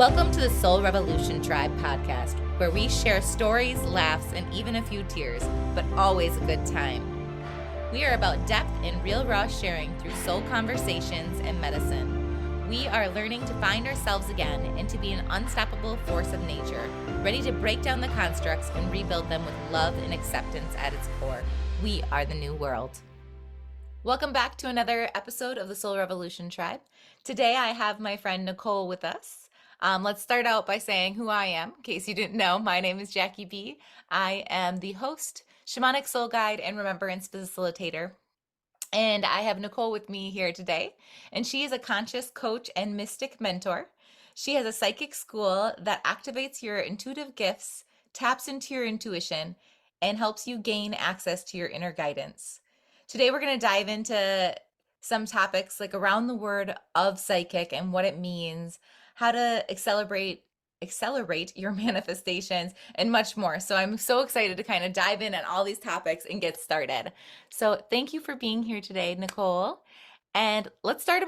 Welcome to the Soul Revolution Tribe podcast, where we share stories, laughs, and even a few tears, but always a good time. We are about depth and real raw sharing through soul conversations and medicine. We are learning to find ourselves again and to be an unstoppable force of nature, ready to break down the constructs and rebuild them with love and acceptance at its core. We are the new world. Welcome back to another episode of the Soul Revolution Tribe. Today I have my friend Nicole with us. Let's start out by saying who I am. In case you didn't know, my name is Jackie B. I am the host, Shamanic Soul Guide, and Remembrance Facilitator. And I have Nicole with me here today, and she is a conscious coach and mystic mentor. She has a psychic school that activates your intuitive gifts, taps into your intuition, and helps you gain access to your inner guidance. Today, we're going to dive into some topics like around the word of psychic and what it means, how to accelerate your manifestations, and much more. So I'm so excited to kind of dive in on all these topics and get started. So thank you for being here today, Nicole. And let's start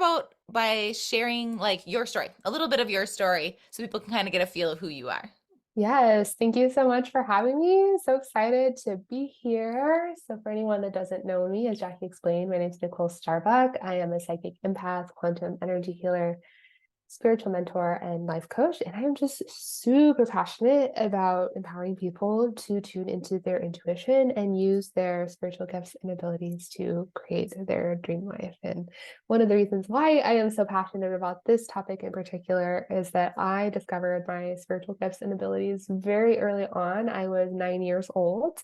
by sharing like your story, a little bit of your story, so people can kind of get a feel of who you are. Yes, thank you so much for having me. So excited to be here. So for anyone that doesn't know me, as Jackie explained, my name is Nicole Starbuck. I am a psychic empath, quantum energy healer, spiritual mentor, and life coach. And I'm just super passionate about empowering people to tune into their intuition and use their spiritual gifts and abilities to create their dream life. And one of the reasons why I am so passionate about this topic in particular is that I discovered my spiritual gifts and abilities very early on. I was 9 years old,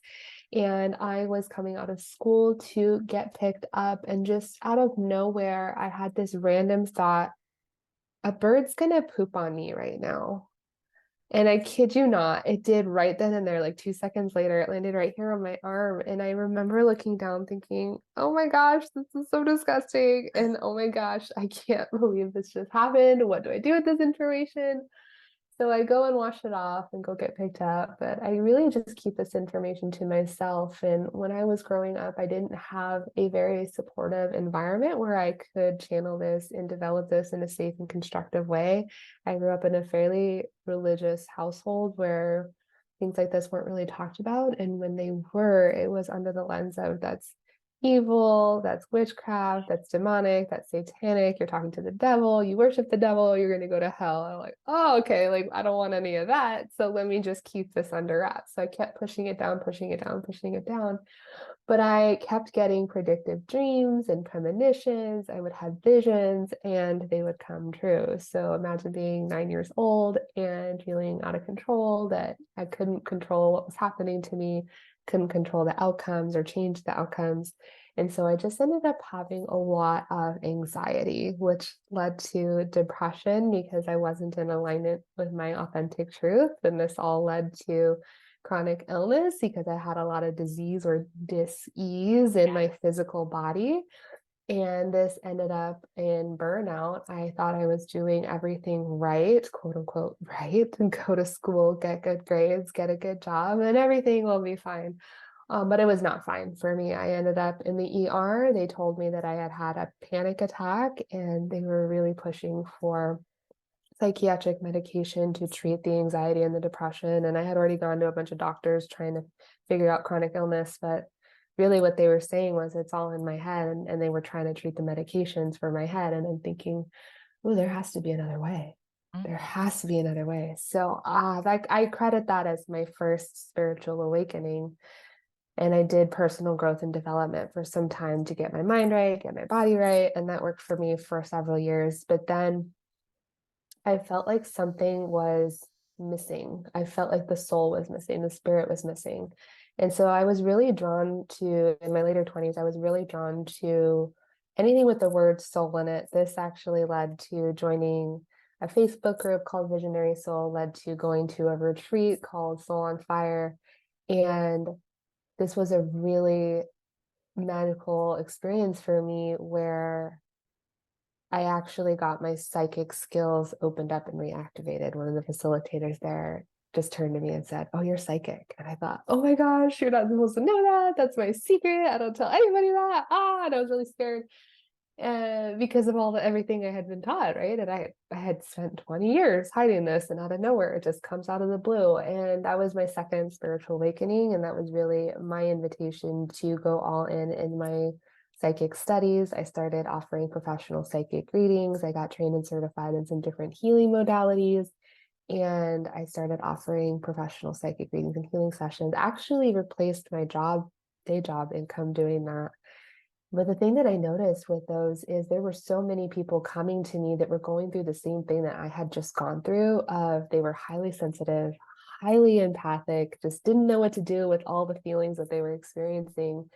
and I was coming out of school to get picked up, and just out of nowhere, I had this random thought: a bird's gonna poop on me right now. And I kid you not, it did right then and there. Like 2 seconds later, it landed right here on my arm. And I remember looking down thinking, oh my gosh, this is so disgusting. And oh my gosh, I can't believe this just happened. What do I do with this information? So I go and wash it off and go get picked up, but I really just keep this information to myself. And when I was growing up, I didn't have a very supportive environment where I could channel this and develop this in a safe and constructive way. I grew up in a fairly religious household where things like this weren't really talked about. And when they were, it was under the lens of that's evil, that's witchcraft, that's demonic, that's satanic, you're talking to the devil, you worship the devil, you're going to go to hell. I'm like, oh, okay, like I don't want any of that. So let me just keep this under wraps. So I kept pushing it down, pushing it down, pushing it down. But I kept getting predictive dreams and premonitions. I would have visions and they would come true. So imagine being 9 years old and feeling out of control, that I couldn't control what was happening to me, couldn't control the outcomes or change the outcomes. And so I just ended up having a lot of anxiety, which led to depression because I wasn't in alignment with my authentic truth. And this all led to chronic illness because I had a lot of disease or dis-ease in my physical body. And this ended up in burnout. I thought I was doing everything right, quote unquote, right, and go to school, get good grades, get a good job, and everything will be fine. But it was not fine for me. I ended up in the ER. They told me that I had had a panic attack, and they were really pushing for psychiatric medication to treat the anxiety and the depression. And I had already gone to a bunch of doctors trying to figure out chronic illness, but really what they were saying was it's all in my head, and they were trying to treat the medications for my head. And I'm thinking, oh, there has to be another way. There has to be another way. So I credit that as my first spiritual awakening. And I did personal growth and development for some time to get my mind right, get my body right. And that worked for me for several years. But then I felt like something was missing. I felt like the soul was missing, the spirit was missing. And so I was really drawn to, in my later 20s, I was really drawn to anything with the word soul in it. This actually led to joining a Facebook group called Visionary Soul, led to going to a retreat called Soul on Fire. And this was a really magical experience for me where I actually got my psychic skills opened up and reactivated. One of the facilitators there just turned to me and said, oh, you're psychic. And I thought, oh my gosh, you're not supposed to know that. That's my secret. I don't tell anybody that. And I was really scared. because of everything I had been taught, right? And I had spent 20 years hiding this, and out of nowhere, it just comes out of the blue. And that was my second spiritual awakening. And that was really my invitation to go all in my psychic studies. I started offering professional psychic readings. I got trained and certified in some different healing modalities. And I started offering professional psychic readings and healing sessions, actually replaced my day job income doing that. But the thing that I noticed with those is there were so many people coming to me that were going through the same thing that I had just gone through. They were highly sensitive, highly empathic, just didn't know what to do with all the feelings that they were experiencing.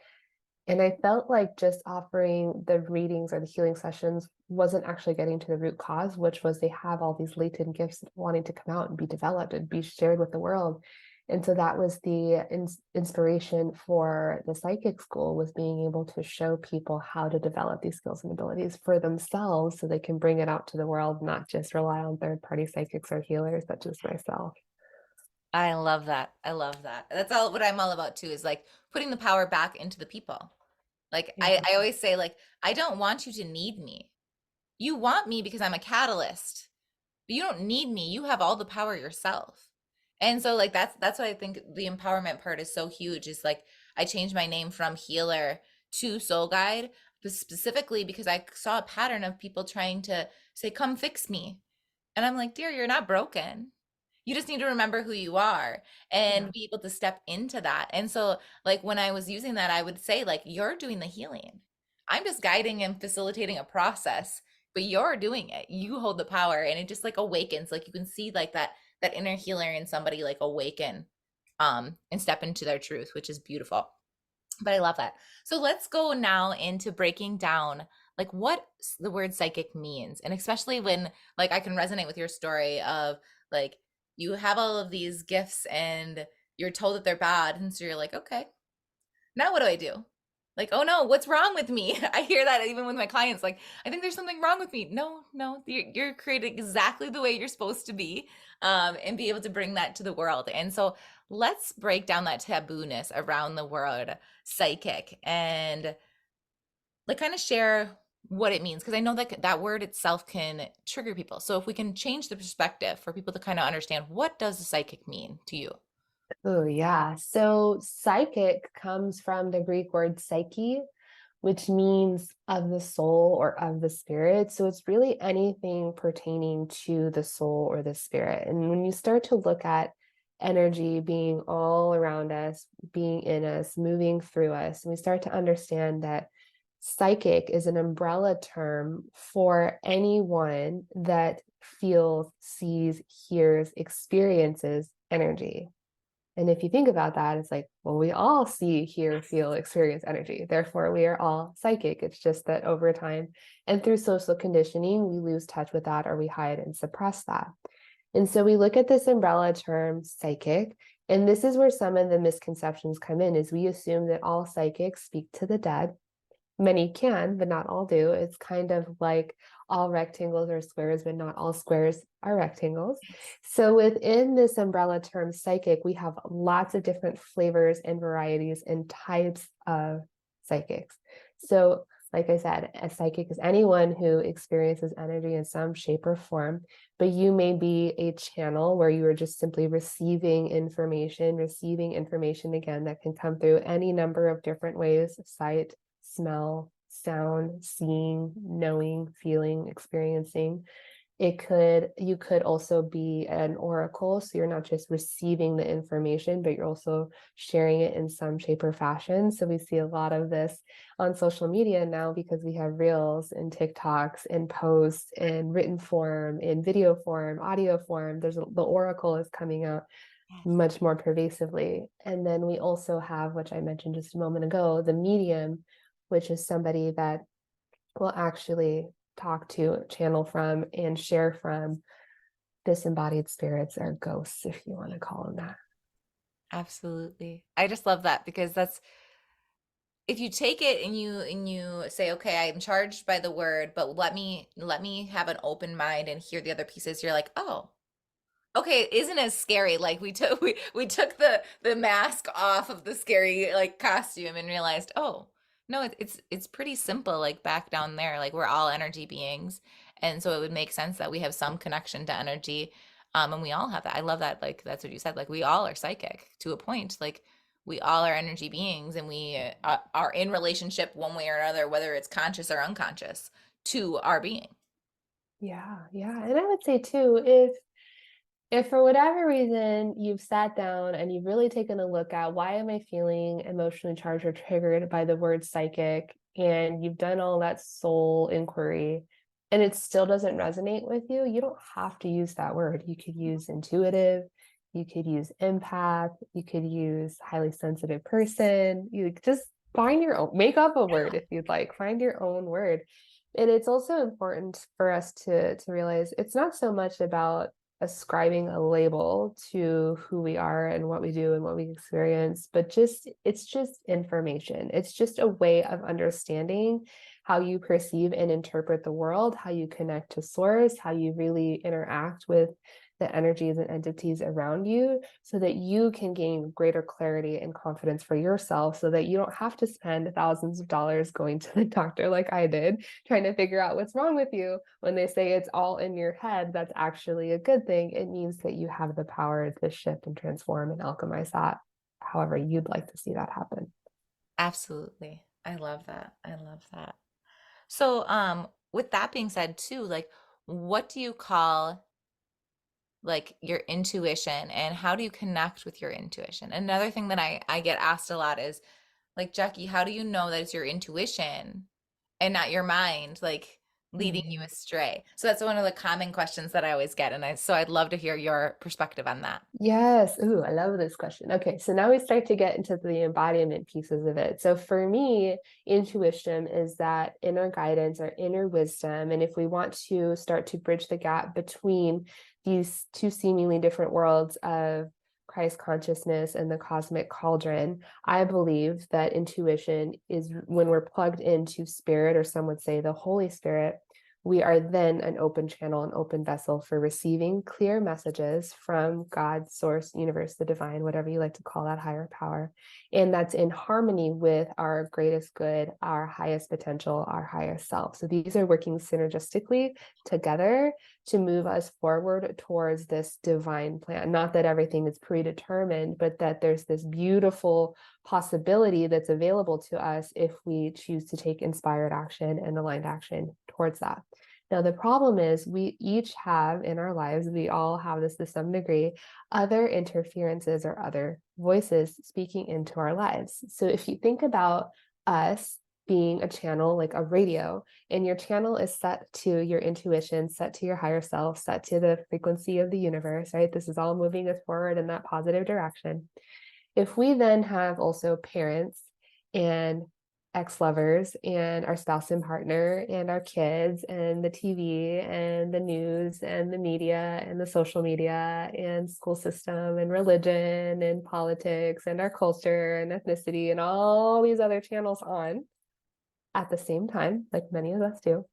And I felt like just offering the readings or the healing sessions wasn't actually getting to the root cause, which was they have all these latent gifts wanting to come out and be developed and be shared with the world. And so that was the inspiration for the psychic school, was being able to show people how to develop these skills and abilities for themselves so they can bring it out to the world, not just rely on third-party psychics or healers, but just myself. I love that. I love that. That's all what I'm all about too, is like putting the power back into the people. Like Yeah. I always say, like, I don't want you to need me. You want me because I'm a catalyst, but you don't need me. You have all the power yourself. And so like that's why I think the empowerment part is so huge. Is like I changed my name from healer to soul guide, but specifically because I saw a pattern of people trying to say, come fix me. And I'm like, dear, you're not broken. You just need to remember who you are Yeah. and be able to step into that. And so, like, when I was using that, I would say, like, you're doing the healing. I'm just guiding and facilitating a process, but you're doing it. You hold the power, and it just like awakens. Like you can see like that inner healer in somebody like awaken and step into their truth, which is beautiful. But I love that. So let's go now into breaking down like what the word psychic means. And especially when like I can resonate with your story of like you have all of these gifts and you're told that they're bad. And so you're like, okay, now what do I do? Like, oh no, what's wrong with me? I hear that even with my clients. Like, I think there's something wrong with me. No, no, you're created exactly the way you're supposed to be, and be able to bring that to the world. And so let's break down that taboo-ness around the word psychic and like kind of share what it means. Because I know that that word itself can trigger people. So if we can change the perspective for people to kind of understand, what does a psychic mean to you? Oh, yeah. So psychic comes from the Greek word psyche, which means of the soul or of the spirit. So it's really anything pertaining to the soul or the spirit. And when you start to look at energy being all around us, being in us, moving through us, and we start to understand that psychic is an umbrella term for anyone that feels, sees, hears, experiences energy. And if you think about that, it's like, well, we all see, hear, feel, experience energy. Therefore, we are all psychic. It's just that over time and through social conditioning, we lose touch with that or we hide and suppress that. And so we look at this umbrella term, psychic, and this is where some of the misconceptions come in, is we assume that all psychics speak to the dead. Many can, but not all do. It's kind of like all rectangles are squares, but not all squares are rectangles. So within this umbrella term psychic, we have lots of different flavors and varieties and types of psychics. So like I said, a psychic is anyone who experiences energy in some shape or form, but you may be a channel where you are just simply receiving information again that can come through any number of different ways: sight, smell, sound, seeing, knowing, feeling, experiencing. You could also be an oracle. So you're not just receiving the information, but you're also sharing it in some shape or fashion. So we see a lot of this on social media now because we have reels and TikToks and posts in written form, in video form, audio form. The oracle is coming out much more pervasively. And then we also have, which I mentioned just a moment ago, the medium, which is somebody that will actually talk to, channel from, and share from disembodied spirits or ghosts, if you want to call them that. Absolutely. I just love that because that's if you take it and you say, okay, I'm charged by the word, but let me have an open mind and hear the other pieces, you're like, oh, okay, it isn't as scary. Like we took the mask off of the scary like costume and realized, oh, No, it's pretty simple, like back down there, like we're all energy beings. And so it would make sense that we have some connection to energy. And we all have that. I love that. Like that's what you said. Like we all are psychic to a point. Like we all are energy beings and we are in relationship one way or another, whether it's conscious or unconscious, to our being. Yeah, yeah. And I would say too, if for whatever reason you've sat down and you've really taken a look at why am I feeling emotionally charged or triggered by the word psychic, and you've done all that soul inquiry and it still doesn't resonate with you, you don't have to use that word. You could use intuitive, you could use empath, you could use highly sensitive person. You just find your own, make up a word if you'd like, find your own word. And it's also important for us to realize it's not so much about ascribing a label to who we are and what we do and what we experience, but just it's just information. It's just a way of understanding how you perceive and interpret the world, how you connect to source, how you really interact with the energies and entities around you, so that you can gain greater clarity and confidence for yourself, so that you don't have to spend thousands of dollars going to the doctor like I did, trying to figure out what's wrong with you. When they say it's all in your head, that's actually a good thing. It means that you have the power to shift and transform and alchemize that however you'd like to see that happen. Absolutely. I love that. I love that. So, with that being said too, like what do you call like your intuition and how do you connect with your intuition? Another thing that I get asked a lot is like, Jackie, how do you know that it's your intuition and not your mind like leading you Mm. astray? So that's one of the common questions that I always get, and so I'd love to hear your perspective on that. Yes. Ooh, I love this question. Okay, so now we start to get into the embodiment pieces of it. So for me, intuition is that inner guidance or inner wisdom. And if we want to start to bridge the gap between these two seemingly different worlds of Christ consciousness and the cosmic cauldron, I believe that intuition is when we're plugged into spirit, or some would say the Holy Spirit, we are then an open channel, an open vessel for receiving clear messages from God, source, universe, the divine, whatever you like to call that higher power. And that's in harmony with our greatest good, our highest potential, our highest self. So these are working synergistically together to move us forward towards this divine plan. Not that everything is predetermined, but that there's this beautiful possibility that's available to us if we choose to take inspired action and aligned action towards that. Now, the problem is we each have in our lives, we all have this to some degree, other interferences or other voices speaking into our lives. So if you think about us being a channel like a radio, and your channel is set to your intuition, set to your higher self, set to the frequency of the universe, right? This is all moving us forward in that positive direction. If we then have also parents and ex-lovers and our spouse and partner and our kids and the TV and the news and the media and the social media and school system and religion and politics and our culture and ethnicity and all these other channels on at the same time, like many of us do,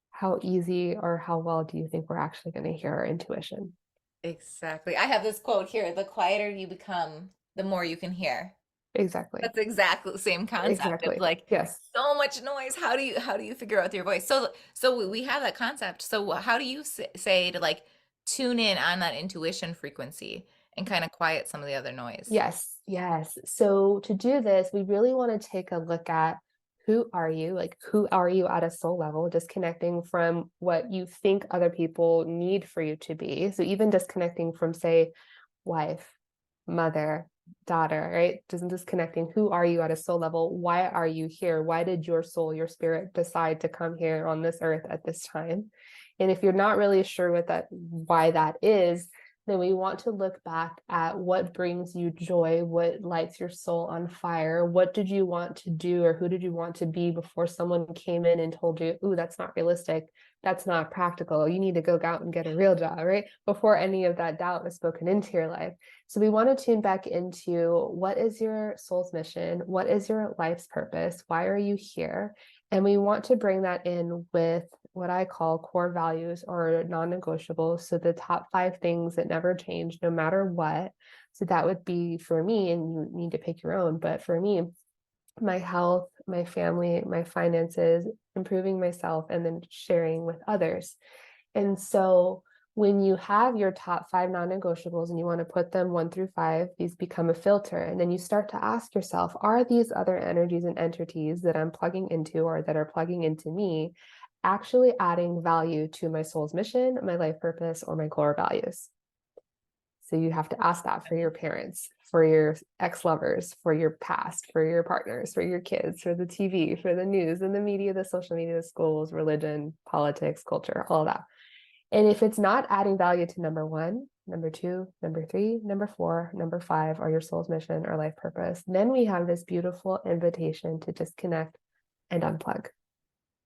how easy or how well do you think we're actually going to hear our intuition? Exactly. I have this quote here, the quieter you become, the more you can hear. Exactly. That's exactly the same concept of Exactly. like Yes. so much noise. How do you figure out with your voice? So we have that concept. So how do you say to like tune in on that intuition frequency and kind of quiet some of the other noise? Yes, yes. So to do this, we really want to take a look at who are you? Like, who are you at a soul level, disconnecting from what you think other people need for you to be. So even disconnecting from, say, wife, mother, daughter, right? Just disconnecting. Who are you at a soul level? Why are you here? Why did your soul, your spirit decide to come here on this earth at this time? And if you're not really sure what that, why that is, then we want to look back at what brings you joy, what lights your soul on fire, what did you want to do or who did you want to be before someone came in and told you, ooh, that's not realistic, that's not practical, you need to go out and get a real job, right? Before any of that doubt was spoken into your life. So we want to tune back into what is your soul's mission? What is your life's purpose? Why are you here? And we want to bring that in with what I call core values or non-negotiables. So the top 5 things that never change, no matter what. So that would be for me, and you need to pick your own, but for me, my health, my family, my finances, improving myself, and then sharing with others. And so when you have your top 5 non-negotiables and you want to put them 1 through 5, these become a filter. And then you start to ask yourself, are these other energies and entities that I'm plugging into or that are plugging into me actually adding value to my soul's mission, my life purpose, or my core values? So you have to ask that for your parents, for your ex-lovers, for your past, for your partners, for your kids, for the TV, for the news and the media, the social media, the schools, religion, politics, culture, all of that. And if it's not adding value to number 1, number 2, number 3, number 4, number 5, or your soul's mission or life purpose, then we have this beautiful invitation to disconnect and unplug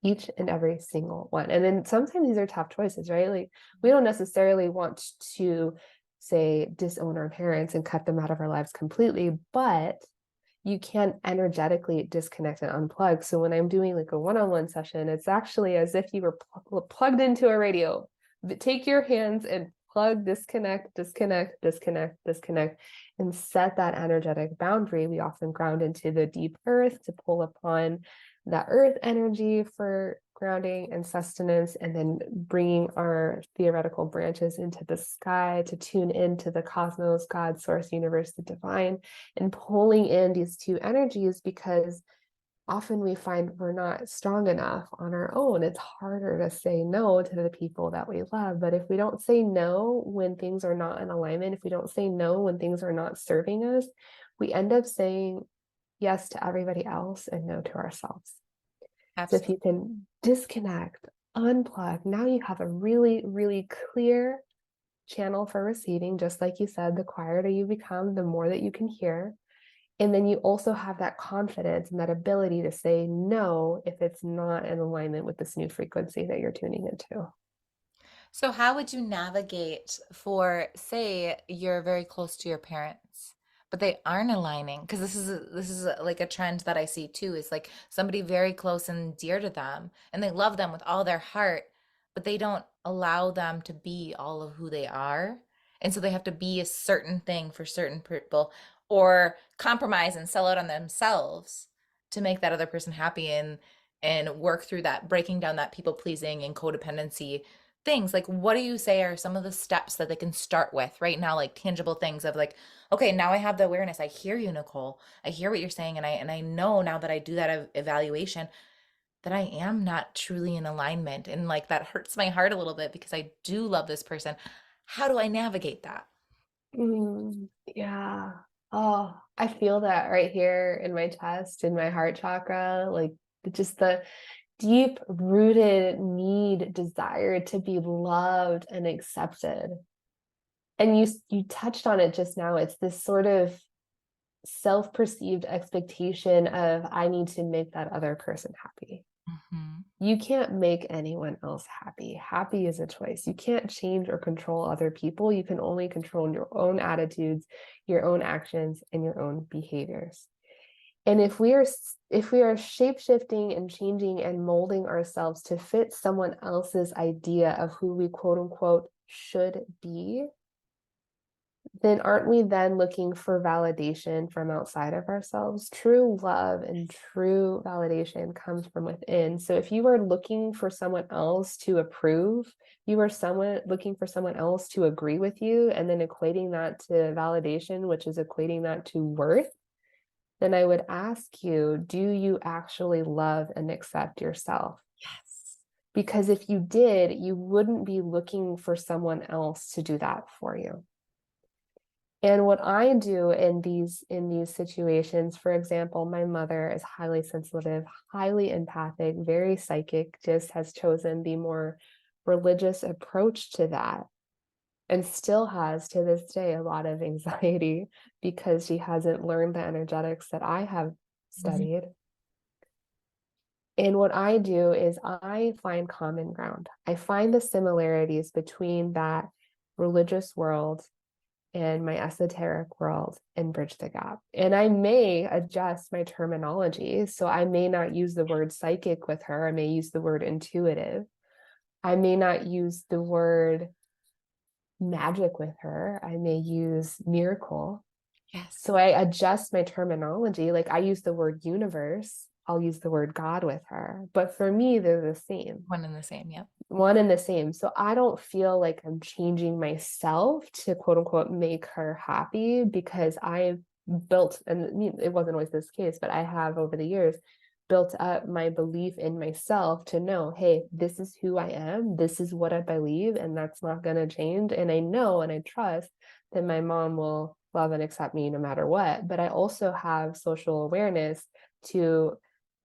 each and every single one. And then sometimes these are tough choices, right? Like we don't necessarily want to say disown our parents and cut them out of our lives completely, but you can energetically disconnect and unplug. So when I'm doing like a one-on-one session, it's actually as if you were plugged into a radio. Take your hands and plug, disconnect, disconnect, disconnect, disconnect, and set that energetic boundary. We often ground into the deep earth to pull upon that earth energy for grounding and sustenance, and then bringing our theoretical branches into the sky to tune into the cosmos, God, source, universe, the divine, and pulling in these 2 energies, because often we find we're not strong enough on our own. It's harder to say no to the people that we love. But if we don't say no when things are not in alignment, if we don't say no when things are not serving us, we end up saying yes to everybody else and no to ourselves. Absolutely. So if you can disconnect, unplug, now you have a really, really clear channel for receiving. Just like you said, the quieter you become, the more that you can hear. And then you also have that confidence and that ability to say no if it's not in alignment with this new frequency that you're tuning into. So how would you navigate for, say, you're very close to your parents, but they aren't aligning? Because like a trend that I see too, is like somebody very close and dear to them, and they love them with all their heart, but they don't allow them to be all of who they are. And so they have to be a certain thing for certain people, or compromise and sell out on themselves to make that other person happy, and work through that, breaking down that people pleasing and codependency things. Like, what do you say are some of the steps that they can start with right now, like tangible things of like, okay, now I have the awareness. I hear you, Nicole. I hear what you're saying, and I know now that I do that evaluation that I am not truly in alignment, and like that hurts my heart a little bit because I do love this person. How do I navigate that? Yeah. Oh, I feel that right here in my chest, in my heart chakra, like just the deep rooted need, desire to be loved and accepted. And you touched on it just now. It's this sort of self-perceived expectation of I need to make that other person happy. Mm-hmm. You can't make anyone else happy. Happy is a choice. You can't change or control other people. You can only control your own attitudes, your own actions, and your own behaviors. And if we are shape-shifting and changing and molding ourselves to fit someone else's idea of who we quote unquote should be, then aren't we then looking for validation from outside of ourselves? True love and true validation comes from within. So if you are looking for someone else to approve, you are someone looking for someone else to agree with you, and then equating that to validation, which is equating that to worth, then I would ask you, do you actually love and accept yourself? Yes. Because if you did, you wouldn't be looking for someone else to do that for you. And what I do in these situations, for example, my mother is highly sensitive, highly empathic, very psychic, just has chosen the more religious approach to that, and still has to this day a lot of anxiety because she hasn't learned the energetics that I have studied. And what I do is I find common ground. I find the similarities between that religious world and my esoteric world and bridge the gap. And I may adjust my terminology. So I may not use the word psychic with her. I may use the word intuitive. I may not use the word magic with her. I may use miracle. Yes. So I adjust my terminology. Like I use the word universe, I'll use the word God with her. But for me, they're the same. One and the same. Yep. One and the same. So I don't feel like I'm changing myself to quote unquote make her happy, because I've built, and it wasn't always this case, but I have over the years built up my belief in myself to know, hey, this is who I am, this is what I believe, and that's not going to change. And I know and I trust that my mom will love and accept me no matter what. But I also have social awareness to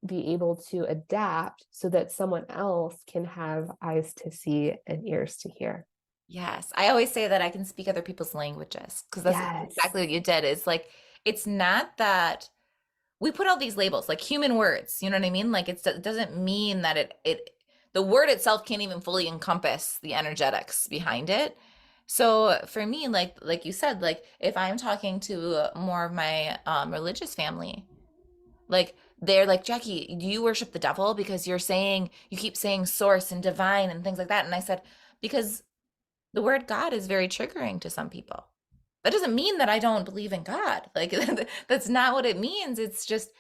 be able to adapt so that someone else can have eyes to see and ears to hear. Yes. I always say that I can speak other people's languages because that's Yes. exactly what you did. It's like, it's not that we put all these labels like human words, you know what I mean? Like it doesn't mean that the word itself can't even fully encompass the energetics behind it. So for me, like you said, like if I'm talking to more of my religious family, like they're like, Jackie, do you worship the devil? Because you keep saying source and divine and things like that. And I said, because the word God is very triggering to some people. That doesn't mean that I don't believe in God. Like that's not what it means. It's just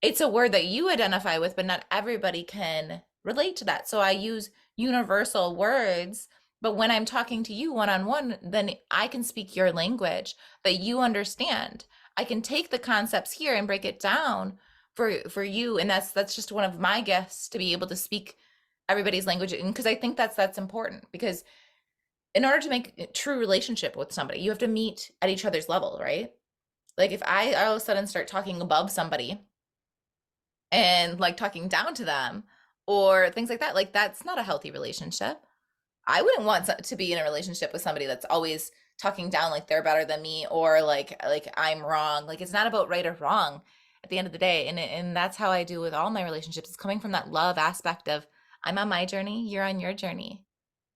it's a word that you identify with, but not everybody can relate to that. So I use universal words, but when I'm talking to you one on one, then I can speak your language that you understand. I can take the concepts here and break it down for you, and that's just one of my gifts, to be able to speak everybody's language. And because I think that's important, because in order to make a true relationship with somebody, you have to meet at each other's level, right? Like if I all of a sudden start talking above somebody and like talking down to them or things like that, like that's not a healthy relationship. I wouldn't want to be in a relationship with somebody that's always talking down like they're better than me, or like I'm wrong. Like it's not about right or wrong at the end of the day. And that's how I do with all my relationships. It's coming from that love aspect of, I'm on my journey, you're on your journey.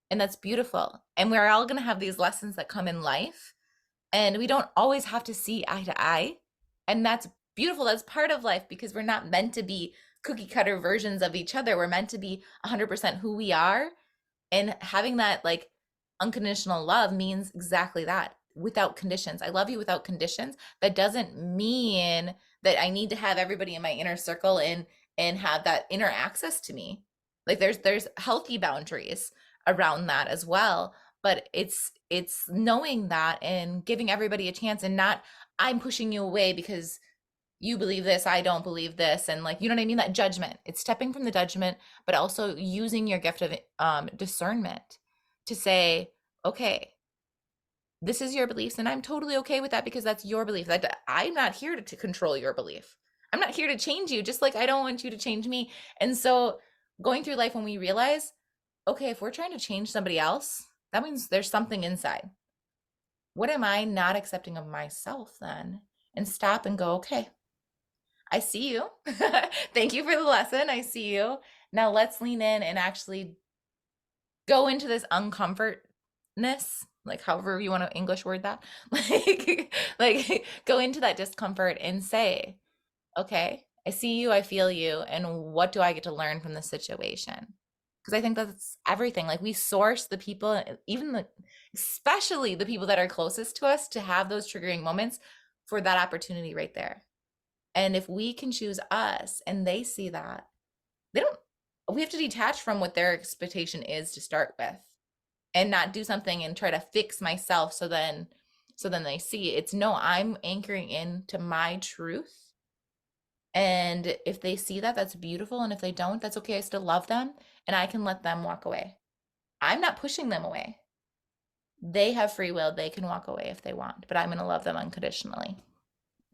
And that's beautiful. And we're all going to have these lessons that come in life, and we don't always have to see eye to eye. And that's beautiful. That's part of life, because we're not meant to be cookie cutter versions of each other. We're meant to be 100% who we are. And having that like unconditional love means exactly that, without conditions. I love you without conditions. That doesn't mean that I need to have everybody in my inner circle and have that inner access to me. Like there's healthy boundaries around that as well. But it's knowing that and giving everybody a chance, and not, I'm pushing you away because you believe this, I don't believe this, and like, you know what I mean? That judgment. It's stepping from the judgment, but also using your gift of discernment to say, okay, this is your beliefs, and I'm totally okay with that, because that's your belief. That I'm not here to control your belief. I'm not here to change you, just like I don't want you to change me. And so going through life, when we realize, okay, if we're trying to change somebody else, that means there's something inside. What am I not accepting of myself then? And stop and go, okay, I see you. Thank you for the lesson. I see you. Now let's lean in and actually go into this uncomfortness, like however you want to English word that. Like go into that discomfort and say, okay, I see you, I feel you, and what do I get to learn from this situation? Because I think that's everything. Like we source the people, especially the people that are closest to us, to have those triggering moments for that opportunity right there. And if we can choose us and they see that, they don't, we have to detach from what their expectation is to start with, and not do something and try to fix myself. So then they see it's, no, I'm anchoring into my truth. And if they see that, that's beautiful. And if they don't, that's okay. I still love them, and I can let them walk away. I'm not pushing them away. They have free will. They can walk away if they want, but I'm going to love them unconditionally.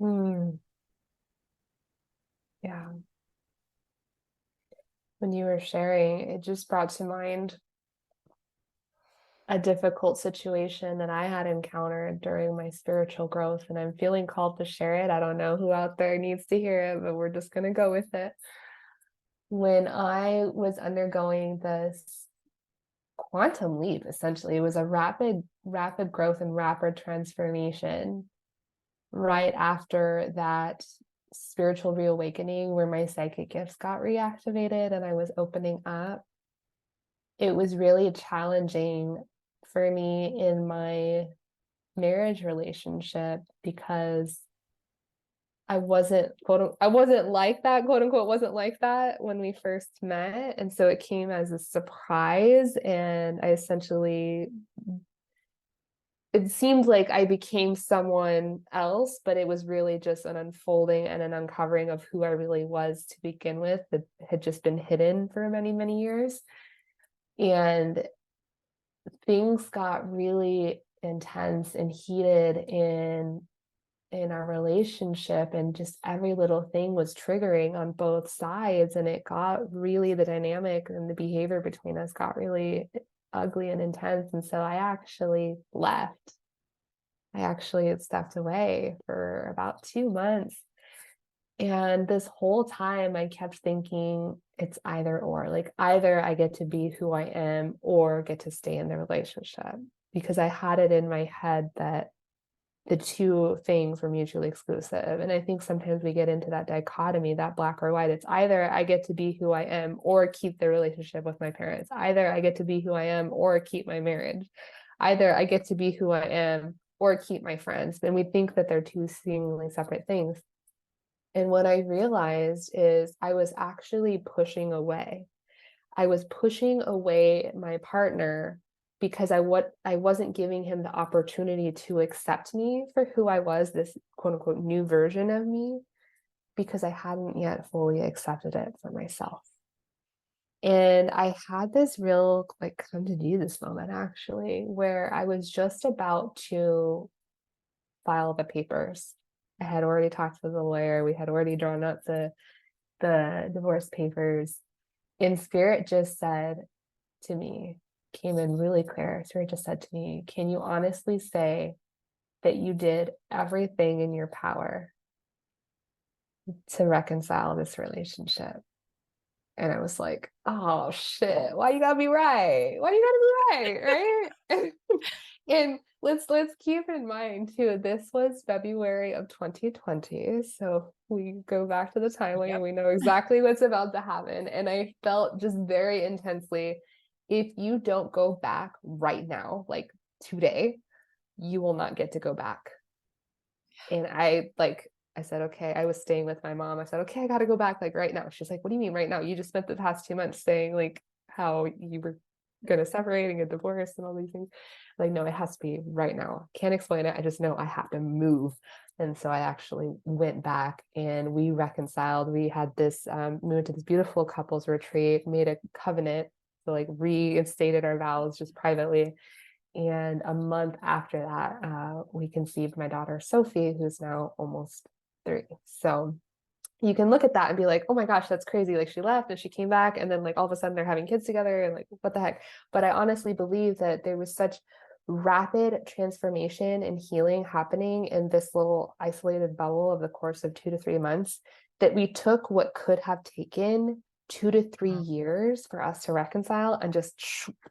Mm, yeah. When you were sharing, it just brought to mind a difficult situation that I had encountered during my spiritual growth, and I'm feeling called to share it. I don't know who out there needs to hear it, but we're just going to go with it. When I was undergoing this quantum leap, essentially, it was a rapid growth and rapid transformation right after that spiritual reawakening, where my psychic gifts got reactivated and I was opening up. It was really challenging for me in my marriage relationship because I wasn't I wasn't like that, quote unquote, wasn't like that when we first met. And so it came as a surprise. And I essentially, it seemed like I became someone else, but it was really just an unfolding and an uncovering of who I really was to begin with that had just been hidden for many, many years. And things got really intense and heated in our relationship, and just every little thing was triggering on both sides, and it got really, the dynamic and the behavior between us got really ugly and intense. And so I actually left. I actually had stepped away for about 2 months. And this whole time I kept thinking it's either or, like either I get to be who I am or get to stay in the relationship, because I had it in my head that the two things were mutually exclusive. And I think sometimes we get into that dichotomy, that black or white. It's either I get to be who I am or keep the relationship with my parents. Either I get to be who I am or keep my marriage. Either I get to be who I am or keep my friends. And we think that they're two seemingly separate things. And what I realized is I was actually pushing away. I was pushing away my partner because I wasn't giving him the opportunity to accept me for who I was, this quote unquote new version of me, because I hadn't yet fully accepted it for myself. And I had this real like come to Jesus moment actually, where I was just about to file the papers. I had already talked to the lawyer. We had already drawn up the divorce papers. And Spirit just said to me, came in really clear. Spirit just said to me, can you honestly say that you did everything in your power to reconcile this relationship? And I was like, oh shit, why you gotta be right? Why you gotta be right? Right? And let's keep in mind too, this was February of 2020. So we go back to the timeline and we know exactly what's about to happen. And I felt just very intensely, if you don't go back right now, like today, you will not get to go back. And I said, okay, I was staying with my mom. I said, okay, I got to go back like right now. She's like, what do you mean right now? You just spent the past 2 months saying like how you were going to separate and get divorced and all these things. Like, no, it has to be right now. Can't explain it. I just know I have to move. And so I actually went back and we reconciled. We had this, we went to this beautiful couples retreat, made a covenant, so like reinstated our vows just privately. And a month after that, we conceived my daughter, Sophie, who's now almost 3. So you can look at that and be like, oh my gosh, that's crazy. Like she left and she came back and then like all of a sudden they're having kids together and like, what the heck? But I honestly believe that there was such rapid transformation and healing happening in this little isolated bubble of the course of 2 to 3 months that we took what could have taken 2 to 3 years for us to reconcile and just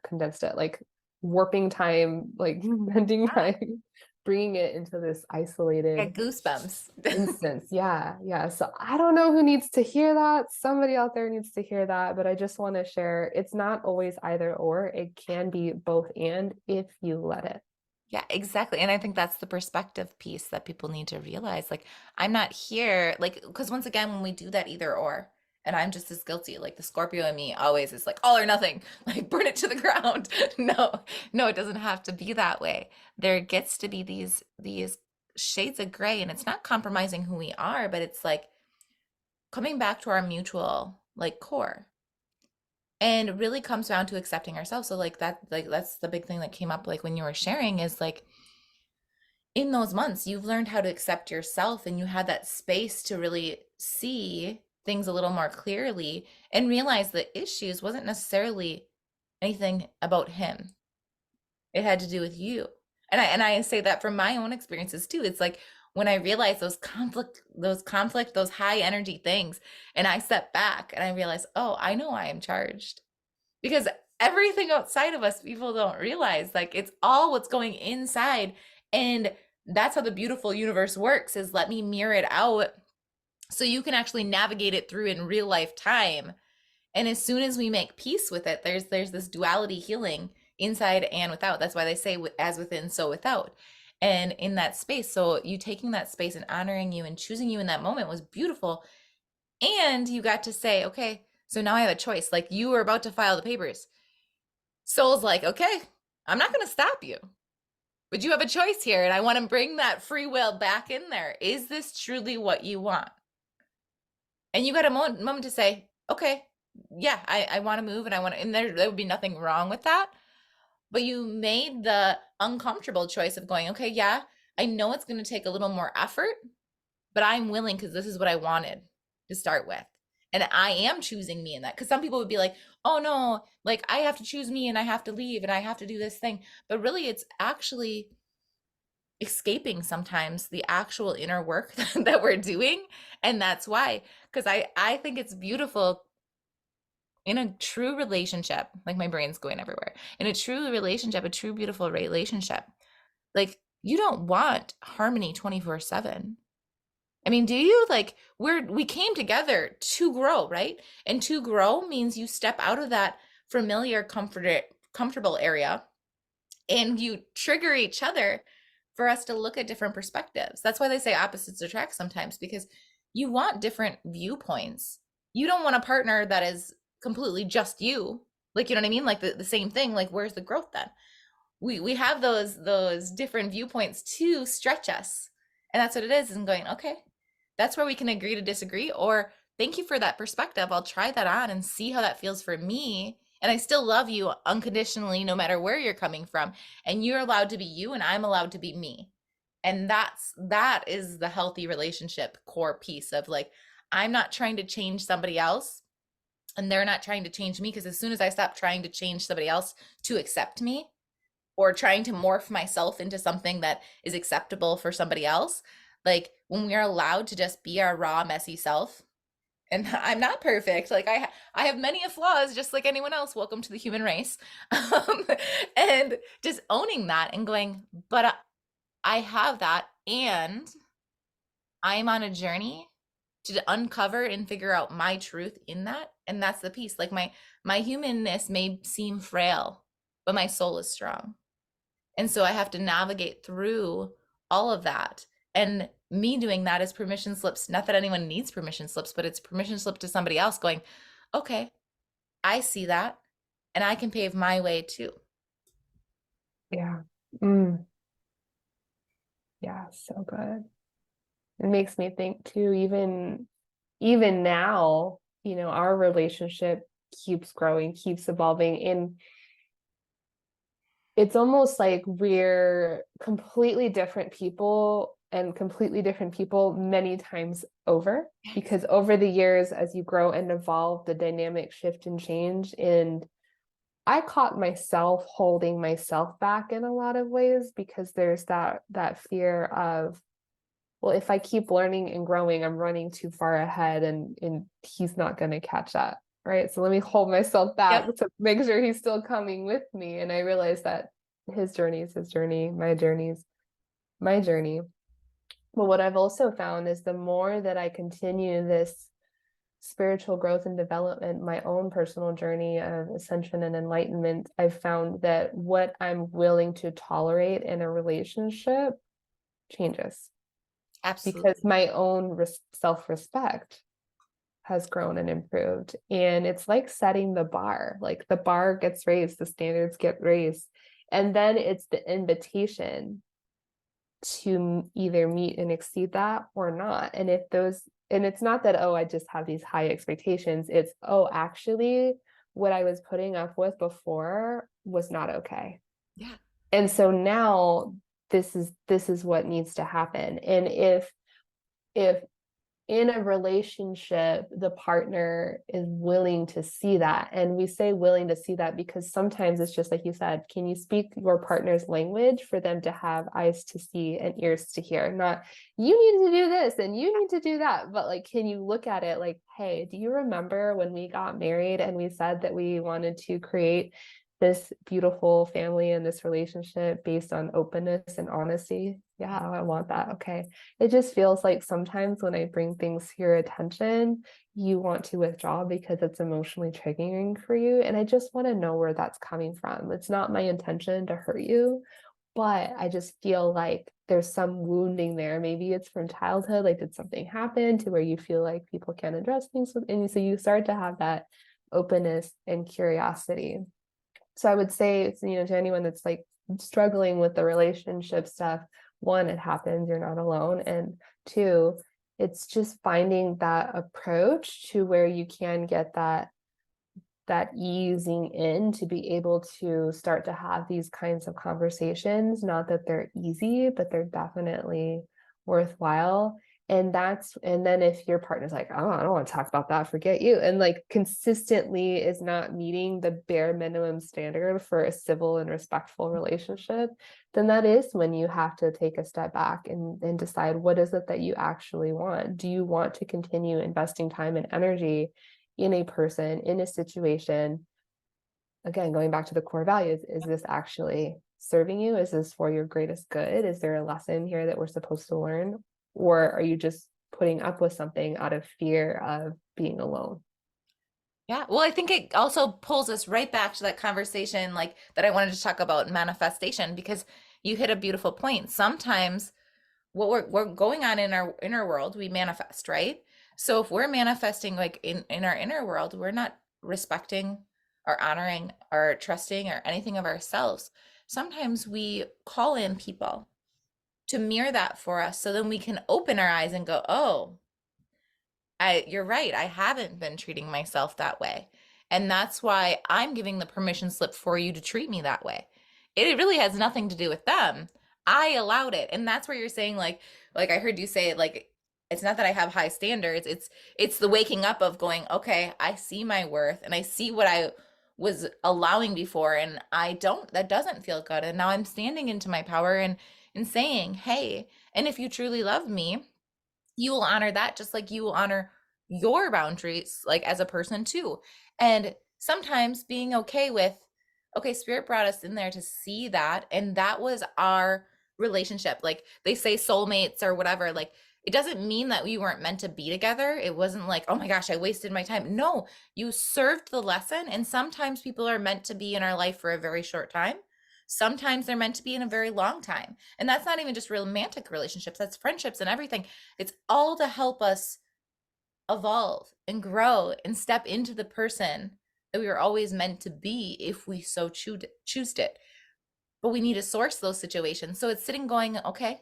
condensed it, like warping time, like bending time, bringing it into this isolated goosebumps. instance. Yeah. So I don't know who needs to hear that. Somebody out there needs to hear that, but I just want to share it's not always either or. It can be both and if you let it. Yeah, exactly. And I think that's the perspective piece that people need to realize. Like, I'm not here, like, because once again, when we do that either or, and I'm just as guilty, like the Scorpio in me always is like all or nothing, like burn it to the ground. No, it doesn't have to be that way. There gets to be these shades of gray, and it's not compromising who we are, but it's like coming back to our mutual like core. And it really comes down to accepting ourselves. So like that's the big thing that came up like when you were sharing is like in those months you've learned how to accept yourself and you had that space to really see things a little more clearly and realize the issues wasn't necessarily anything about him. It had to do with you. And I say that from my own experiences too. It's like when I realize those high energy things, and I step back and I realize, oh, I know I am charged. Because everything outside of us, people don't realize, like it's all what's going inside. And that's how the beautiful universe works, is let me mirror it out so you can actually navigate it through in real life time. And as soon as we make peace with it, there's this duality healing inside and without. That's why they say as within, so without. And in that space, so you taking that space and honoring you and choosing you in that moment was beautiful. And you got to say, okay, so now I have a choice. Like you were about to file the papers. Soul's like, okay, I'm not going to stop you, but you have a choice here. And I want to bring that free will back in there. Is this truly what you want? And you got a moment to say, okay, yeah, I want to move and I want to, and there would be nothing wrong with that. But you made the uncomfortable choice of going, okay, yeah, I know it's going to take a little more effort, but I'm willing because this is what I wanted to start with. And I am choosing me in that. Because some people would be like, oh no, like I have to choose me and I have to leave and I have to do this thing. But really, it's actually escaping sometimes the actual inner work that we're doing. And that's why, because I think it's beautiful in a true relationship, like my brain's going everywhere. In a true relationship, a true beautiful relationship, like you don't want harmony 24/7. I mean, do you? Like we came together to grow, right? And to grow means you step out of that familiar comfortable area and you trigger each other for us to look at different perspectives. That's why they say opposites attract sometimes, because you want different viewpoints. You don't want a partner that is completely just you. Like, you know what I mean? Like the same thing. Like, where's the growth then? We have those different viewpoints to stretch us. And that's what it is, and going, okay, that's where we can agree to disagree, or thank you for that perspective. I'll try that on and see how that feels for me. And I still love you unconditionally, no matter where you're coming from. And you're allowed to be you, and I'm allowed to be me. And that is the healthy relationship core piece of like, I'm not trying to change somebody else, and they're not trying to change me. Because as soon as I stop trying to change somebody else to accept me, or trying to morph myself into something that is acceptable for somebody else, like when we are allowed to just be our raw messy self, and I'm not perfect, like I have many flaws just like anyone else, welcome to the human race. And just owning that and going, but I have that, and I'm on a journey to uncover and figure out my truth in that. And that's the piece. Like my humanness may seem frail, but my soul is strong. And so I have to navigate through all of that. And me doing that is permission slips. Not that anyone needs permission slips, but it's permission slip to somebody else going, okay, I see that, and I can pave my way too. Yeah. Yeah, so good. It makes me think too, even now, our relationship keeps growing, keeps evolving, and it's almost like we're completely different people and completely different people many times over, because over the years, as you grow and evolve, the dynamic shift and change. And I caught myself holding myself back in a lot of ways, because there's that fear of, well, if I keep learning and growing, I'm running too far ahead, and he's not going to catch up. Right. So let me hold myself back Yep. to make sure he's still coming with me. And I realized that his journey is his journey, my journey is my journey. But what I've also found is the more that I continue this spiritual growth and development, my own personal journey of ascension and enlightenment, I've found that what I'm willing to tolerate in a relationship changes, Absolutely. because my own self-respect has grown and improved. And it's like setting the bar, like the bar gets raised, the standards get raised. And then it's the invitation to either meet and exceed that or not. And it's not that, oh, I just have these high expectations. It's, oh, actually, what I was putting up with before was not okay. Yeah. And so now this is what needs to happen. And if in a relationship, the partner is willing to see that. And we say willing to see that because sometimes it's just like you said, can you speak your partner's language for them to have eyes to see and ears to hear? Not, you need to do this and you need to do that. But like, can you look at it like, hey, do you remember when we got married and we said that we wanted to create this beautiful family and this relationship based on openness and honesty? Yeah, I want that. Okay. It just feels like sometimes when I bring things to your attention, you want to withdraw because it's emotionally triggering for you. And I just want to know where that's coming from. It's not my intention to hurt you but I just feel like there's some wounding there. Maybe it's from childhood, like did something happen to where you feel like people can't address things with, and so you start to have that openness and curiosity. So I would say, to anyone that's like struggling with the relationship stuff, one, it happens, you're not alone. And two, it's just finding that approach to where you can get that easing in to be able to start to have these kinds of conversations. Not that they're easy, but they're definitely worthwhile. And then if your partner's like, oh, I don't want to talk about that, forget you, and like consistently is not meeting the bare minimum standard for a civil and respectful relationship, then that is when you have to take a step back and decide, what is it that you actually want? Do you want to continue investing time and energy in a person, in a situation? Again, going back to the core values, is this actually serving you? Is this for your greatest good? Is there a lesson here that we're supposed to learn? Or are you just putting up with something out of fear of being alone? Yeah. Well, I think it also pulls us right back to that conversation like that I wanted to talk about manifestation, because you hit a beautiful point. Sometimes what we're going on in our inner world, we manifest, right? So if we're manifesting like in our inner world, we're not respecting or honoring or trusting or anything of ourselves. Sometimes we call in people to mirror that for us so then we can open our eyes and go, oh, you're right. I haven't been treating myself that way. And that's why I'm giving the permission slip for you to treat me that way. It really has nothing to do with them. I allowed it. And that's where you're saying like I heard you say it, like it's not that I have high standards. It's the waking up of going, okay, I see my worth and I see what I was allowing before, and that doesn't feel good. And now I'm standing into my power and saying, hey, and if you truly love me, you will honor that just like you will honor your boundaries, like as a person too. And sometimes being okay with, okay, spirit brought us in there to see that, and that was our relationship. Like they say soulmates or whatever, like it doesn't mean that we weren't meant to be together. It wasn't like, oh my gosh, I wasted my time. No, you served the lesson. And sometimes people are meant to be in our life for a very short time. Sometimes they're meant to be in a very long time. And that's not even just romantic relationships, that's friendships and everything. It's all to help us evolve and grow and step into the person that we were always meant to be if we so choose it. But we need to source those situations. So it's sitting going, okay,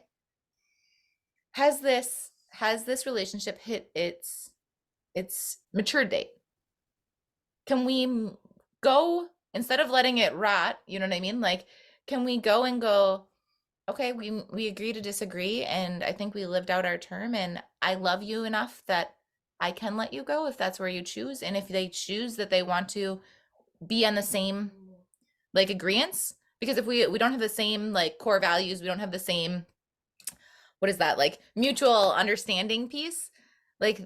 has this relationship hit its mature date? Can we go, instead of letting it rot, you know what I mean? Like, can we go and go, okay, we agree to disagree, and I think we lived out our term, and I love you enough that I can let you go if that's where you choose. And if they choose that they want to be on the same like agreements, because if we don't have the same like core values, we don't have the same, what is that, like mutual understanding piece, like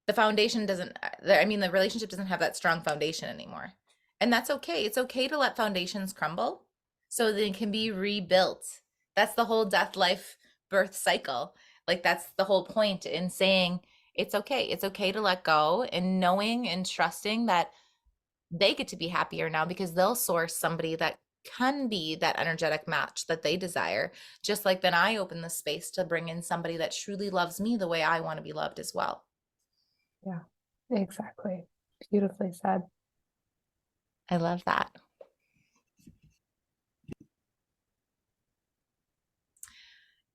the foundation doesn't, I mean, the relationship doesn't have that strong foundation anymore. And that's okay. It's okay to let foundations crumble so they can be rebuilt. That's the whole death, life, birth cycle. Like that's the whole point in saying it's okay. It's okay to let go, and knowing and trusting that they get to be happier now because they'll source somebody that can be that energetic match that they desire. Just like then I open the space to bring in somebody that truly loves me the way I want to be loved as well. Yeah, exactly. Beautifully said. I love that.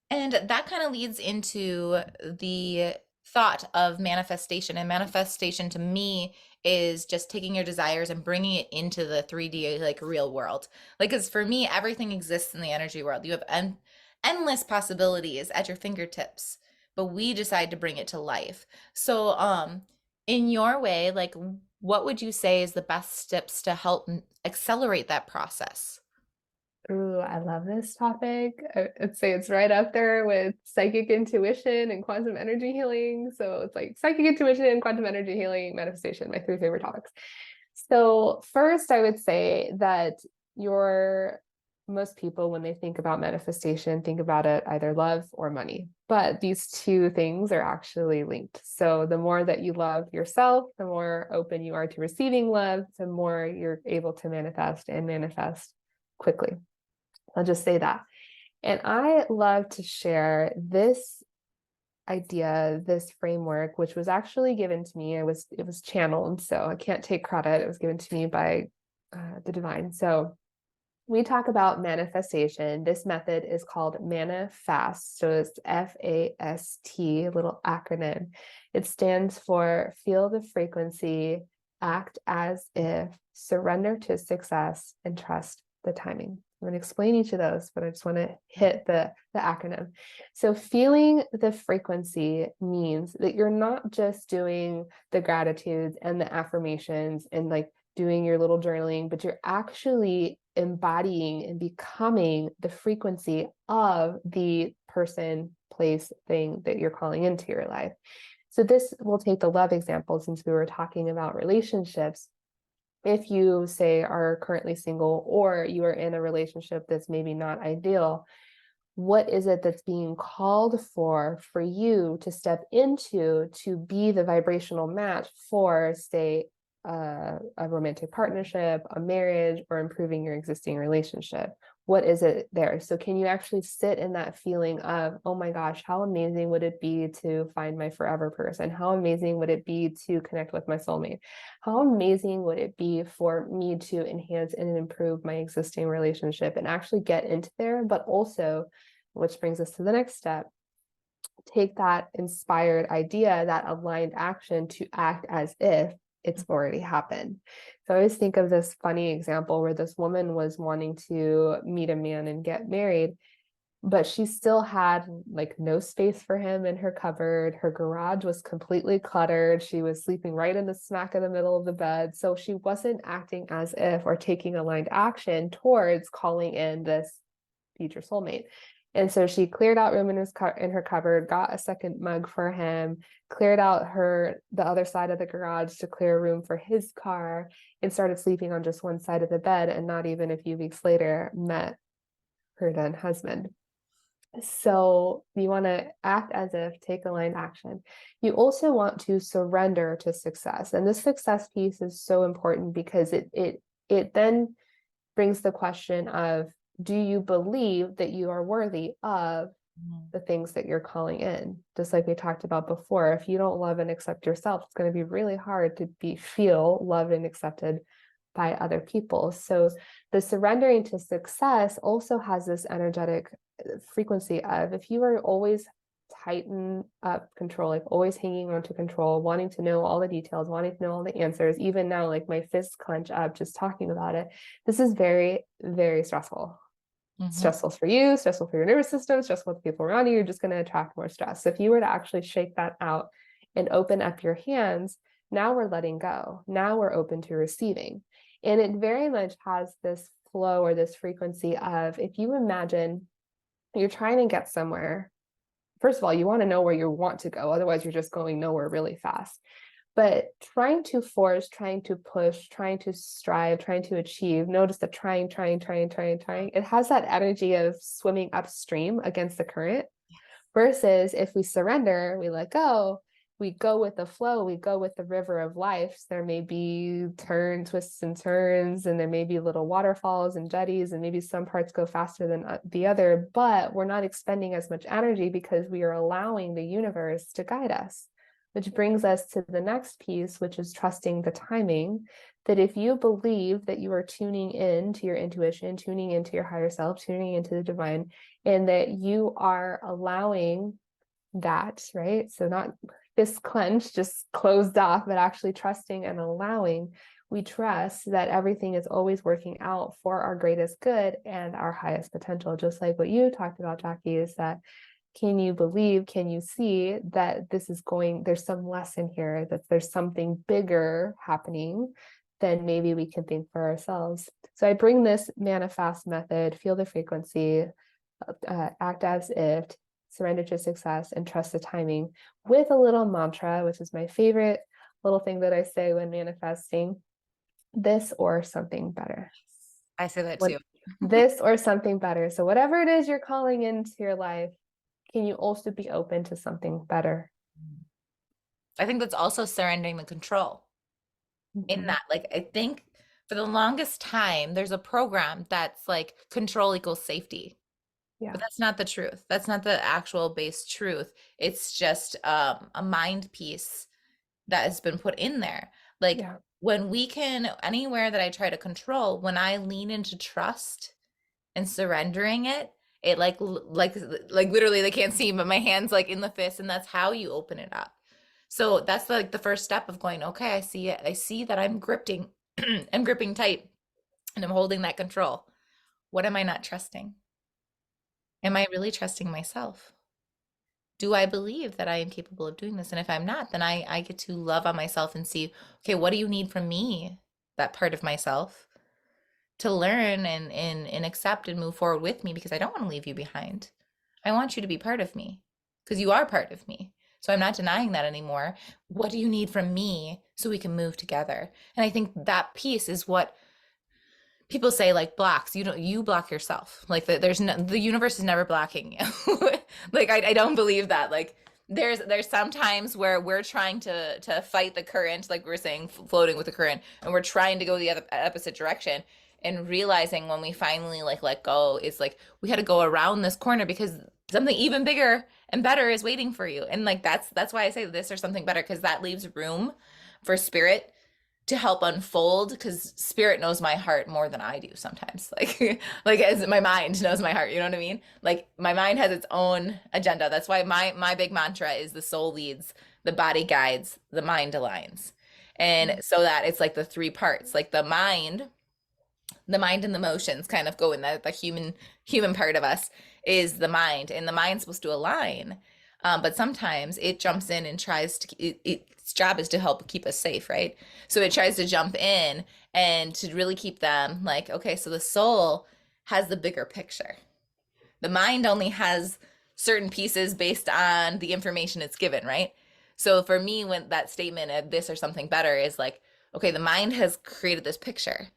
And that kind of leads into the thought of manifestation. And manifestation to me is just taking your desires and bringing it into the 3D, like real world. Like, because for me, everything exists in the energy world. You have endless possibilities at your fingertips, but we decide to bring it to life. So, in your way, like, what would you say is the best steps to help accelerate that process? Ooh, I love this topic. I'd say it's right up there with psychic intuition and quantum energy healing. So it's like psychic intuition, quantum energy healing, manifestation, my three favorite topics. So first, I would say that most people, when they think about manifestation, think about it either love or money. But these two things are actually linked. So the more that you love yourself, the more open you are to receiving love, the more you're able to manifest and manifest quickly. I'll just say that. And I love to share this idea, this framework, which was actually given to me. It was channeled, so I can't take credit. It was given to me by the divine. So we talk about manifestation. This method is called Manifast. So it's FAST, little acronym. It stands for feel the frequency, act as if, surrender to success, and trust the timing. I'm going to explain each of those, but I just want to hit the acronym. So feeling the frequency means that you're not just doing the gratitudes and the affirmations and like doing your little journaling, but you're actually embodying and becoming the frequency of the person, place, thing that you're calling into your life. So this will take the love example, since we were talking about relationships. If you say are currently single, or you are in a relationship that's maybe not ideal, what is it that's being called for you to step into to be the vibrational match for, say, a romantic partnership, a marriage, or improving your existing relationship? What is it there? So can you actually sit in that feeling of, oh my gosh, how amazing would it be to find my forever person? How amazing would it be to connect with my soulmate? How amazing would it be for me to enhance and improve my existing relationship and actually get into there? But also, which brings us to the next step, take that inspired idea, that aligned action, to act as if it's already happened. So I always think of this funny example where this woman was wanting to meet a man and get married, but she still had like no space for him in her cupboard. Her garage was completely cluttered. She was sleeping right in the smack of the middle of the bed. So she wasn't acting as if, or taking aligned action towards calling in this future soulmate. And so she cleared out room in her cupboard, got a second mug for him, cleared out the other side of the garage to clear room for his car, and started sleeping on just one side of the bed. And not even a few weeks later, met her then husband. So you want to act as if, take aligned action. You also want to surrender to success. And this success piece is so important because it then brings the question of, do you believe that you are worthy of the things that you're calling in? Just like we talked about before, if you don't love and accept yourself, it's going to be really hard to feel loved and accepted by other people. So the surrendering to success also has this energetic frequency of, if you are always tighten up control, like always hanging on to control, wanting to know all the details, wanting to know all the answers, even now, like my fists clench up just talking about it. This is very, very stressful. Stressful for you, stressful for your nervous system, stressful with the people around you. You're just going to attract more stress. So if you were to actually shake that out and open up your hands, now we're letting go. Now we're open to receiving. And it very much has this flow, or this frequency of, if you imagine you're trying to get somewhere, first of all, you want to know where you want to go. Otherwise, you're just going nowhere really fast. But trying to force, trying to push, trying to strive, trying to achieve, notice the trying. It has that energy of swimming upstream against the current. Versus if we surrender, we let go, we go with the flow, we go with the river of life. So there may be twists and turns, and there may be little waterfalls and jetties, and maybe some parts go faster than the other, but we're not expending as much energy because we are allowing the universe to guide us. Which brings us to the next piece, which is trusting the timing. That if you believe that you are tuning in to your intuition, tuning into your higher self, tuning into the divine, and that you are allowing that, right? So not fist clenched, just closed off, but actually trusting and allowing. We trust that everything is always working out for our greatest good and our highest potential. Just like what you talked about, Jackie, is that, can you believe, can you see that this is there's some lesson here, that there's something bigger happening than maybe we can think for ourselves. So I bring this manifest method, feel the frequency, act as if, surrender to success, and trust the timing, with a little mantra, which is my favorite little thing that I say when manifesting: this or something better. I say that too. This or something better. So whatever it is you're calling into your life, can you also be open to something better? I think that's also surrendering the control in that. Like, I think For the longest time, there's a program that's like control equals safety. Yeah. But that's not the truth. That's not the actual base truth. It's just a mind piece that has been put in there. Like Yeah. when we can, anywhere that I try to control, when I lean into trust and surrendering it, it like literally they can't see, but my hand's like in the fist, and that's how you open it up. So that's like the first step of going, okay, I see it. I see that I'm gripping, I'm gripping tight and I'm holding that control. What am I not trusting? Am I really trusting myself? Do I believe that I am capable of doing this? And if I'm not, then I get to love on myself and see, okay, what do you need from me, that part of myself, to learn and accept and move forward with me, because I don't want to leave you behind. I want you to be part of me because you are part of me. So I'm not denying that anymore. What do you need from me so we can move together? And I think that piece is what people say, like blocks. You block yourself. Like there's no, the universe is never blocking you. Like I don't believe that. Like there's some times where we're trying to fight the current, like we were saying, floating with the current, and we're trying to go the other opposite direction, and realizing when we finally like let go, it's like we had to go around this corner because something even bigger and better is waiting for you. And like that's why I say this or something better, because that leaves room for spirit to help unfold, because spirit knows my heart more than I do sometimes. Like like as my mind knows my heart, you know what I mean? Like my mind has its own agenda. That's why my big mantra is the soul leads, the body guides, the mind aligns. And so that it's like the three parts, like the mind and the emotions kind of go in the human part of us is the mind, and the mind's supposed to align, but sometimes it jumps in and tries to its job is to help keep us safe, right? So it tries to jump in and to really keep them like, okay, so the soul has the bigger picture, the mind only has certain pieces based on the information it's given, right? So for me, when that statement of this or something better is like, okay, the mind has created this picture,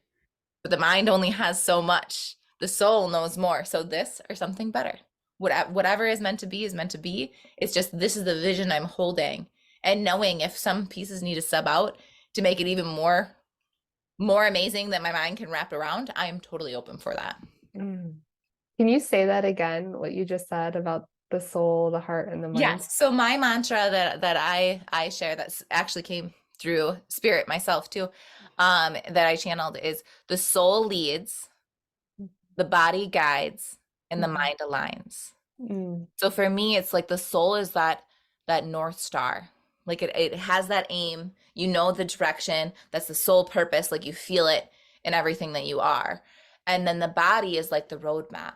but the mind only has so much. The soul knows more. So this or something better. Whatever is meant to be is meant to be. It's just this is the vision I'm holding. And knowing if some pieces need to sub out to make it even more amazing that my mind can wrap around, I am totally open for that. Mm. Can you say that again, what you just said about the soul, the heart, and the mind? Yes. So my mantra that I share, that actually came through spirit myself too, that I channeled, is the soul leads, the body guides, and the Mhm. mind aligns. Mm. So for me, it's like the soul is that North Star. Like it has that aim, you know the direction, that's the sole purpose, like you feel it in everything that you are. And then the body is like the roadmap.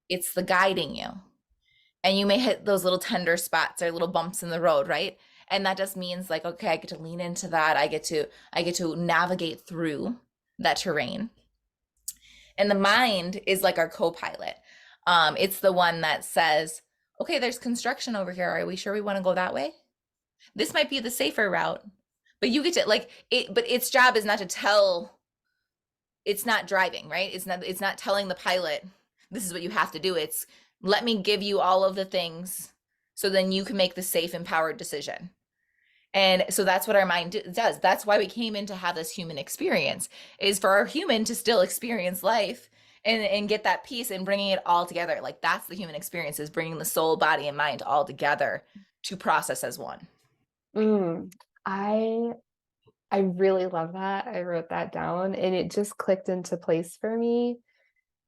It's the guiding you. And you may hit those little tender spots or little bumps in the road, right? And that just means like, okay, I get to lean into that. I get to navigate through that terrain. And the mind is like our co-pilot. It's the one that says, okay, there's construction over here. Are we sure we want to go that way? This might be the safer route. But you get to like it, but its job is not to tell, it's not driving, right? It's not telling the pilot, this is what you have to do. It's let me give you all of the things so then you can make the safe, empowered decision. And so that's what our mind does. That's why we came in to have this human experience, is for our human to still experience life and get that peace and bringing it all together. Like that's the human experience, is bringing the soul, body, and mind all together to process as one. Mm. I I really love that. I wrote that down and it just clicked into place for me.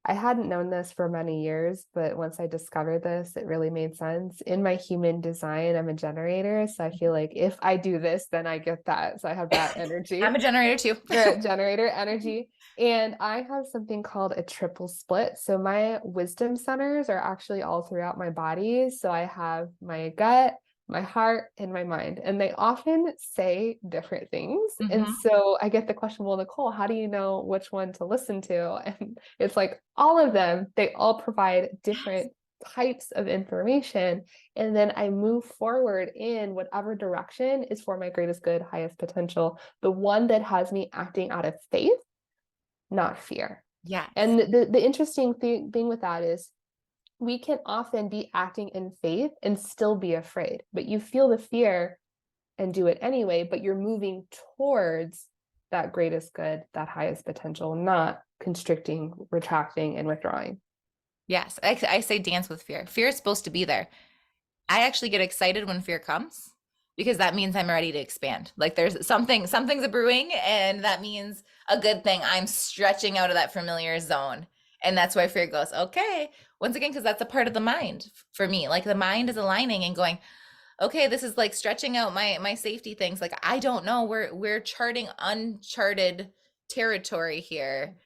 I hadn't known this for many years, but once I discovered this, it really made sense. In my human design, I'm a generator. So I feel like if I do this, then I get that. So I have that I'm energy, a generator too. generator energy. And I have something called a triple split. So my wisdom centers are actually all throughout my body. So I have my gut, my heart, and my mind. And they often say different things. And Hmm. so I get the question, well, Nicole, how do you know which one to listen to? And it's like all of them, they all provide different types of information. And then I move forward in whatever direction is for my greatest good, highest potential, the one that has me acting out of faith, not fear. Yes. And the interesting thing with that is we can often be acting in faith and still be afraid, but you feel the fear and do it anyway, but you're moving towards that greatest good, that highest potential, not constricting, retracting, and withdrawing. Yes, I say dance with fear. Fear is supposed to be there. I actually get excited when fear comes because that means I'm ready to expand. Like there's something's a brewing, and that means a good thing. I'm stretching out of that familiar zone. And that's why fear goes, okay. Once again, because that's a part of the mind for me. Like the mind is aligning and going, okay, this is like stretching out my safety things. Like I don't know. We're charting uncharted territory here.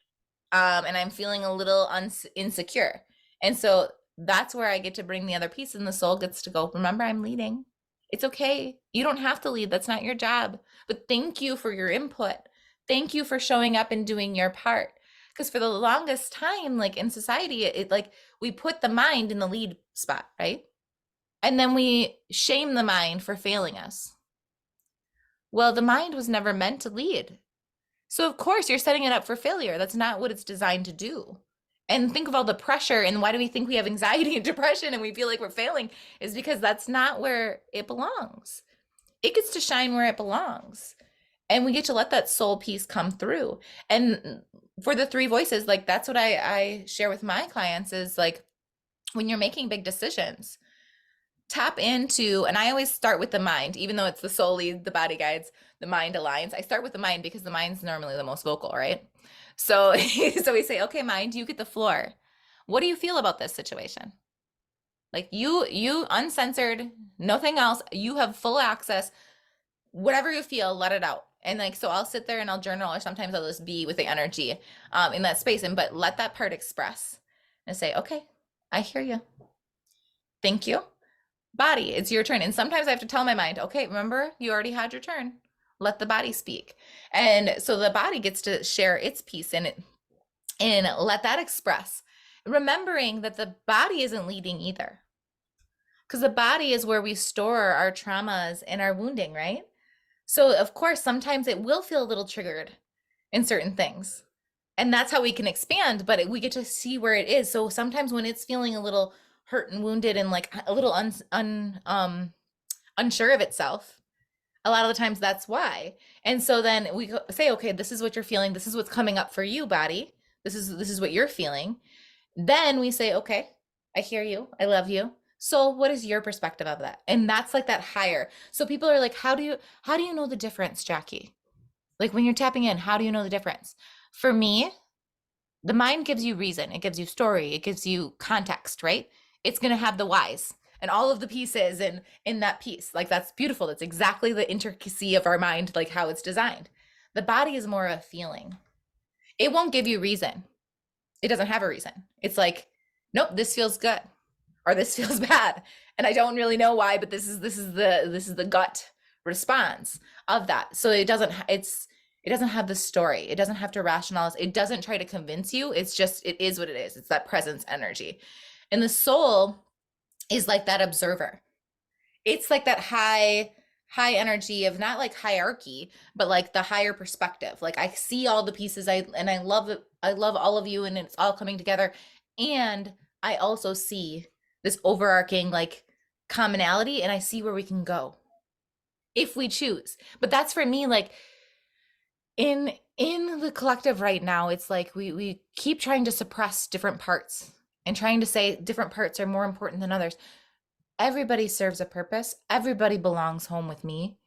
And I'm feeling a little insecure. And so that's where I get to bring the other piece, and the soul gets to go, remember, I'm leading. It's okay. You don't have to lead. That's not your job. But thank you for your input. Thank you for showing up and doing your part. Because for the longest time, like in society, it like we put the mind in the lead spot, right? And then we shame the mind for failing us. Well, the mind was never meant to lead. So of course you're setting it up for failure. That's not what it's designed to do. And think of all the pressure, and why do we think we have anxiety and depression and we feel like we're failing, is because that's not where it belongs. It gets to shine where it belongs. And we get to let that soul piece come through. And for the three voices, like that's what I share with my clients is like, when you're making big decisions, tap into, and I always start with the mind, even though it's the soul lead, the body guides, the mind aligns. I start with the mind because the mind's normally the most vocal, right? So, so we say, okay, mind, you get the floor. What do you feel about this situation? Like you uncensored, nothing else. You have full access. Whatever you feel, let it out. And like, so I'll sit there and I'll journal, or sometimes I'll just be with the energy in that space, but let that part express and say, okay, I hear you. Thank you. Body, it's your turn. And sometimes I have to tell my mind, okay, remember, you already had your turn. Let the body speak. And so the body gets to share its piece in it and let that express. Remembering that the body isn't leading either. Because the body is where we store our traumas and our wounding, right? So of course, sometimes it will feel a little triggered in certain things. And that's how we can expand, but we get to see where it is. So sometimes when it's feeling a little hurt and wounded and like a little unsure of itself, a lot of the times that's why. And so then we say, okay, this is what you're feeling. This is what's coming up for you, body. This is what you're feeling. Then we say, okay, I hear you. I love you. So what is your perspective of that? And that's like that higher. So people are like, how do you know the difference, Jackie? Like when you're tapping in, how do you know the difference? For me, the mind gives you reason. It gives you story. It gives you context, right? It's going to have the whys and all of the pieces and in that piece. Like that's beautiful. That's exactly the intricacy of our mind, like how it's designed. The body is more a feeling. It won't give you reason. It doesn't have a reason. It's like, nope, this feels good or this feels bad. And I don't really know why, but this is the gut response of that. So it doesn't have the story. It doesn't have to rationalize. It doesn't try to convince you. It's just, it is what it is. It's that presence energy. And the soul is like that observer. It's like that high energy of not like hierarchy, but like the higher perspective. Like I see all the pieces I love it. I love all of you and it's all coming together. And I also see this overarching like commonality and I see where we can go if we choose. But that's for me, like in the collective right now, it's like we keep trying to suppress different parts and trying to say different parts are more important than others. Everybody serves a purpose. Everybody belongs home with me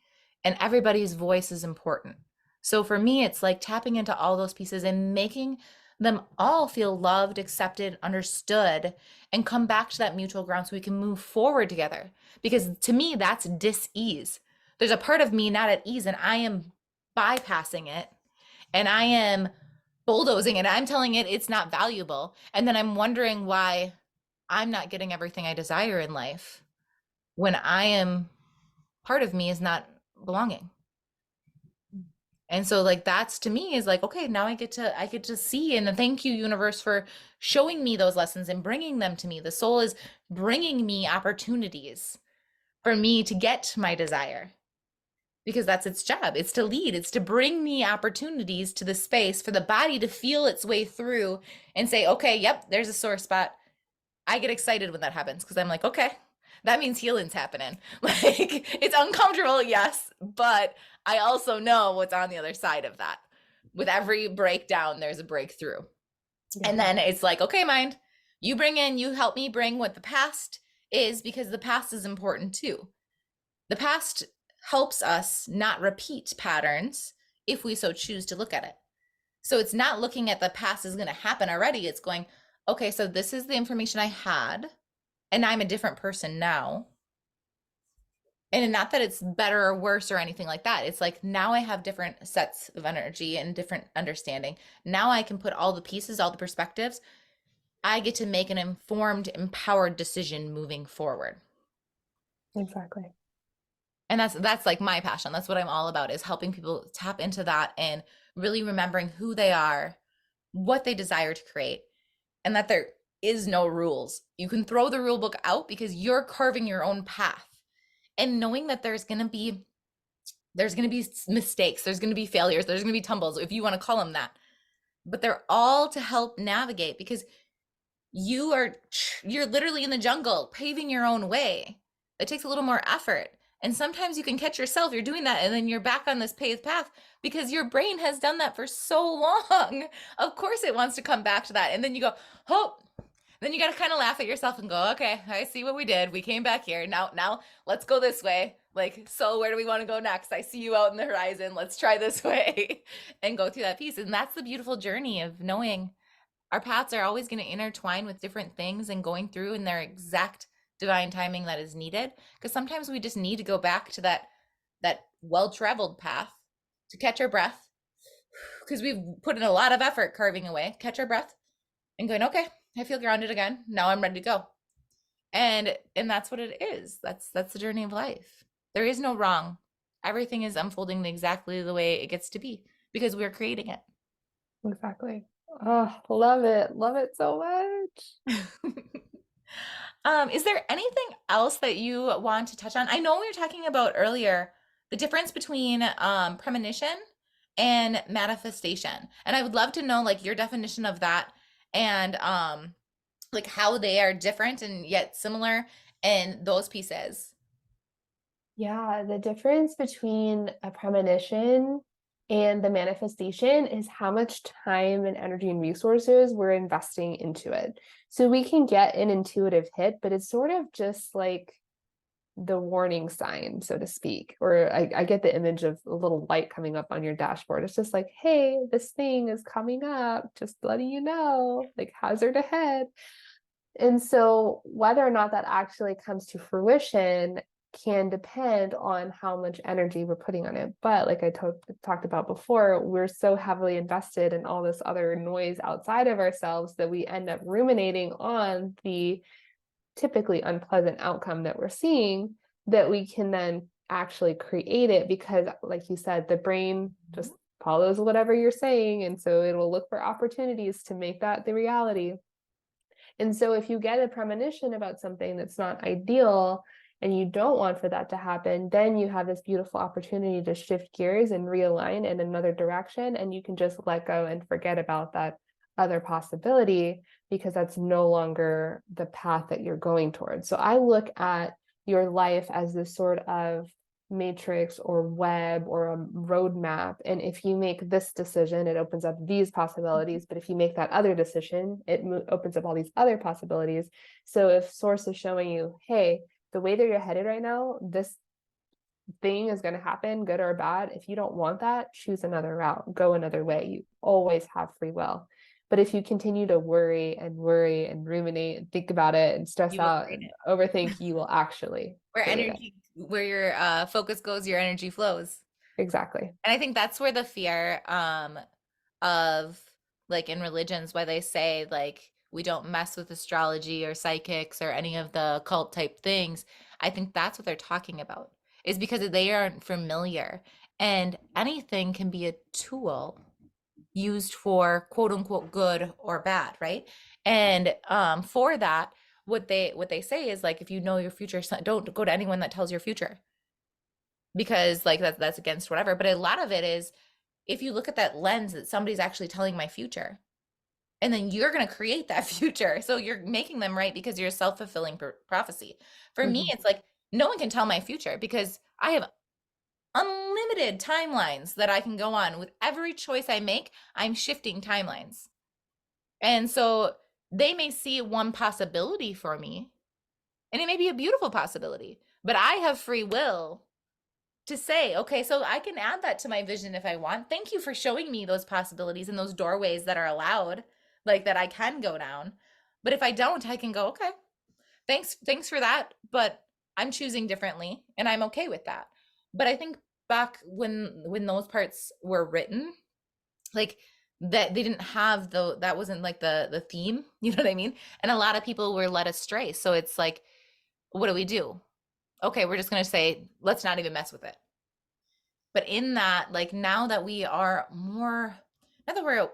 and everybody's voice is important. So for me, it's like tapping into all those pieces and making them all feel loved, accepted, understood, and come back to that mutual ground so we can move forward together. Because to me, that's dis-ease. There's a part of me not at ease and I am bypassing it and I am bulldozing it. I'm telling it it's not valuable. And then I'm wondering why I'm not getting everything I desire in life when part of me is not belonging. And so like that's to me is like, okay, now I get to see, and thank you, universe, for showing me those lessons and bringing them to me. The soul is bringing me opportunities for me to get my desire because that's its job. It's to lead. It's to bring me opportunities to the space for the body to feel its way through and say, okay, yep, there's a sore spot. I get excited when that happens because I'm like, okay, that means healing's happening. Like it's uncomfortable, yes, but I also know what's on the other side of that. with every breakdown, there's a breakthrough. Yeah. And then it's like, okay, mind, you help me bring what the past is, because the past is important too. The past helps us not repeat patterns if we so choose to look at it. So it's not looking at the past is going to happen already. It's going, okay, so this is the information I had, and I'm a different person now. And not that it's better or worse or anything like that. It's like, now I have different sets of energy and different understanding. Now I can put all the pieces, all the perspectives. I get to make an informed, empowered decision moving forward. Exactly. And that's like my passion. That's what I'm all about, is helping people tap into that and really remembering who they are, what they desire to create, and that there is no rules. You can throw the rule book out because you're carving your own path, and knowing that there's going to be mistakes, there's going to be failures, there's going to be tumbles, if you want to call them that. But they're all to help navigate, because you're literally in the jungle paving your own way. It takes a little more effort. And sometimes you can catch yourself, you're doing that, and then you're back on this paved path because your brain has done that for so long. Of course it wants to come back to that. And then you go, oh, then you got to kind of laugh at yourself and go, okay, I see what we did. We came back here. Now let's go this way. Like, so where do we want to go next? I see you out in the horizon. Let's try this way and go through that piece. And that's the beautiful journey of knowing our paths are always going to intertwine with different things and going through in their exact divine timing that is needed. Because sometimes we just need to go back to that well-traveled path to catch our breath, because we've put in a lot of effort carving away, catch our breath and going, okay, I feel grounded again. Now I'm ready to go. And that's what it is. That's the journey of life. There is no wrong. Everything is unfolding exactly the way it gets to be, because we're creating it. Exactly. Oh, love it. Love it so much. Is there anything else that you want to touch on? I know we were talking about earlier the difference between premonition and manifestation. And I would love to know like your definition of that, and like how they are different and yet similar in those pieces. Yeah, the difference between a premonition and the manifestation is how much time and energy and resources we're investing into it. So we can get an intuitive hit, but it's sort of just like the warning sign, so to speak. Or I get the image of a little light coming up on your dashboard. It's just like, hey, this thing is coming up, just letting you know, like hazard ahead. And so whether or not that actually comes to fruition can depend on how much energy we're putting on it. But like I talked about before, we're so heavily invested in all this other noise outside of ourselves that we end up ruminating on the typically unpleasant outcome that we're seeing, that we can then actually create it, because like you said, the brain just follows whatever you're saying. And so it will look for opportunities to make that the reality. And so if you get a premonition about something that's not ideal and you don't want for that to happen, then you have this beautiful opportunity to shift gears and realign in another direction. And you can just let go and forget about that other possibility, because that's no longer the path that you're going towards. So I look at your life as this sort of matrix or web or a roadmap. And if you make this decision, it opens up these possibilities. But if you make that other decision, it opens up all these other possibilities. So if source is showing you, hey, the way that you're headed right now, this thing is going to happen, good or bad. If you don't want that, choose another route, go another way. You always have free will. But if you continue to worry and ruminate and think about it and stress out and overthink, you will actually where your focus goes, your energy flows. Exactly. And I think that's where the fear of like in religions, why they say like we don't mess with astrology or psychics or any of the cult type things. I think that's what they're talking about, is because they aren't familiar, and anything can be a tool used for quote unquote good or bad, right? And for that, what they say is like, if you know your future, don't go to anyone that tells your future, because like that's against whatever. But a lot of it is, if you look at that lens that somebody's actually telling my future, and then you're going to create that future. So you're making them right because you're a self-fulfilling prophecy. For me, it's like, no one can tell my future because I have unlimited timelines that I can go on. With every choice I make, I'm shifting timelines. And so they may see one possibility for me, and it may be a beautiful possibility, but I have free will to say, okay, so I can add that to my vision if I want. Thank you for showing me those possibilities and those doorways that are allowed, like that I can go down. But if I don't, I can go, okay, thanks for that, but I'm choosing differently, and I'm okay with that. But I think back when those parts were written, like that they didn't have that wasn't like the theme, you know what I mean? And a lot of people were led astray. So it's like, what do? Okay, we're just going to say, let's not even mess with it. But in that, like now that we are more, not that we're,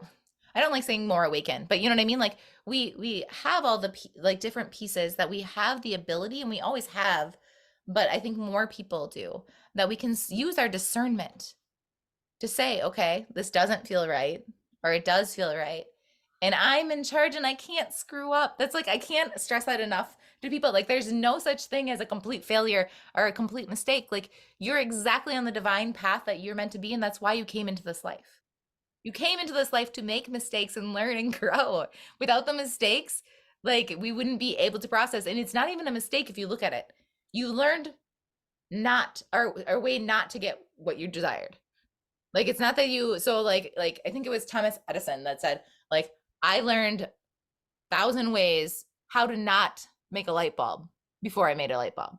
I don't like saying more awakened, but you know what I mean? Like we have all the like different pieces that we have the ability, and we always have, but I think more people do, that we can use our discernment to say, okay, this doesn't feel right, or it does feel right, and I'm in charge and I can't screw up. That's like, I can't stress that enough to people. Like there's no such thing as a complete failure or a complete mistake. Like you're exactly on the divine path that you're meant to be, and that's why you came into this life. You came into this life to make mistakes and learn and grow. Without the mistakes, like we wouldn't be able to process. And it's not even a mistake if you look at it. You learned not, or a way not to get what you desired. Like it's not that you, so like I think it was Thomas Edison that said, like, I learned 1,000 ways how to not make a light bulb before I made a light bulb.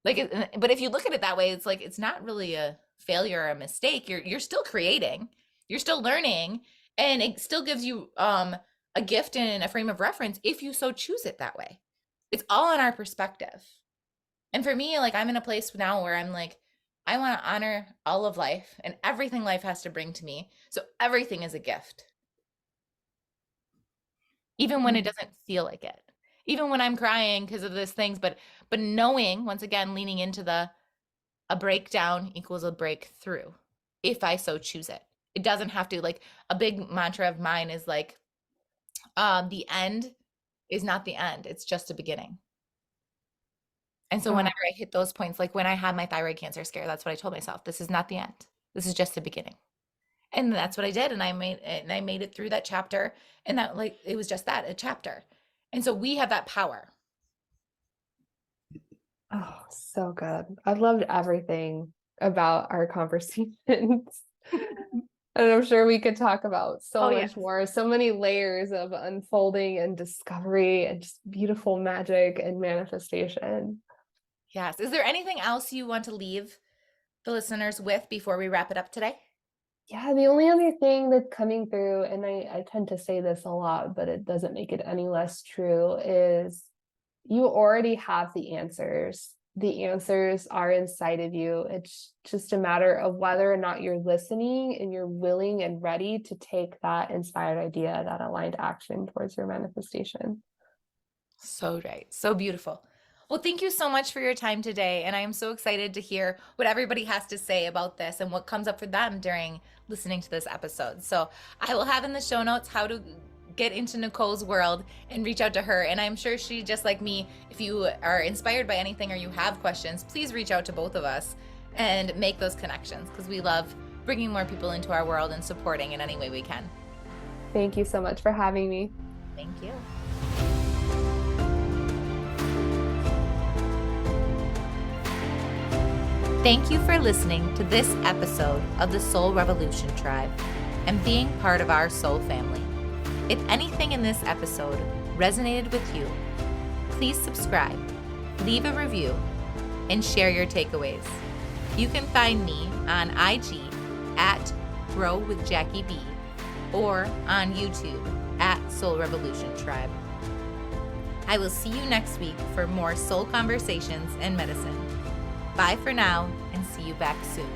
Like, but if you look at it that way, it's like, it's not really a failure or a mistake. You're still creating, you're still learning, and it still gives you a gift and a frame of reference if you so choose it that way. It's all in our perspective. And for me, like I'm in a place now where I'm like, I want to honor all of life and everything life has to bring to me. So everything is a gift. Even when it doesn't feel like it. Even when I'm crying because of these things, but knowing, once again, leaning into a breakdown equals a breakthrough if I so choose it. It doesn't have to, like a big mantra of mine is like, the end is not the end. It's just a beginning. And so whenever I hit those points, like when I had my thyroid cancer scare, that's what I told myself. This is not the end. This is just the beginning. And that's what I did. And I made it through that chapter. And that, like, it was just that, a chapter. And so we have that power. Oh, so good. I loved everything about our conversations. And I'm sure we could talk about so much more, so many layers of unfolding and discovery and just beautiful magic and manifestation. Yes. Is there anything else you want to leave the listeners with before we wrap it up today? Yeah, the only other thing that's coming through, and I tend to say this a lot, but it doesn't make it any less true, is you already have the answers. The answers are inside of you. It's just a matter of whether or not you're listening and you're willing and ready to take that inspired idea, that aligned action towards your manifestation. So right. So beautiful. Well, thank you so much for your time today. And I am so excited to hear what everybody has to say about this and what comes up for them during listening to this episode. So I will have in the show notes how to get into Nicole's world and reach out to her. And I'm sure she, just like me, if you are inspired by anything or you have questions, please reach out to both of us and make those connections, because we love bringing more people into our world and supporting in any way we can. Thank you so much for having me. Thank you. Thank you for listening to this episode of the Soul Revolution Tribe and being part of our soul family. If anything in this episode resonated with you, please subscribe, leave a review, and share your takeaways. You can find me on IG at Grow with Jackie B, or on YouTube at Soul Revolution Tribe. I will see you next week for more soul conversations and medicine. Bye for now, and see you back soon.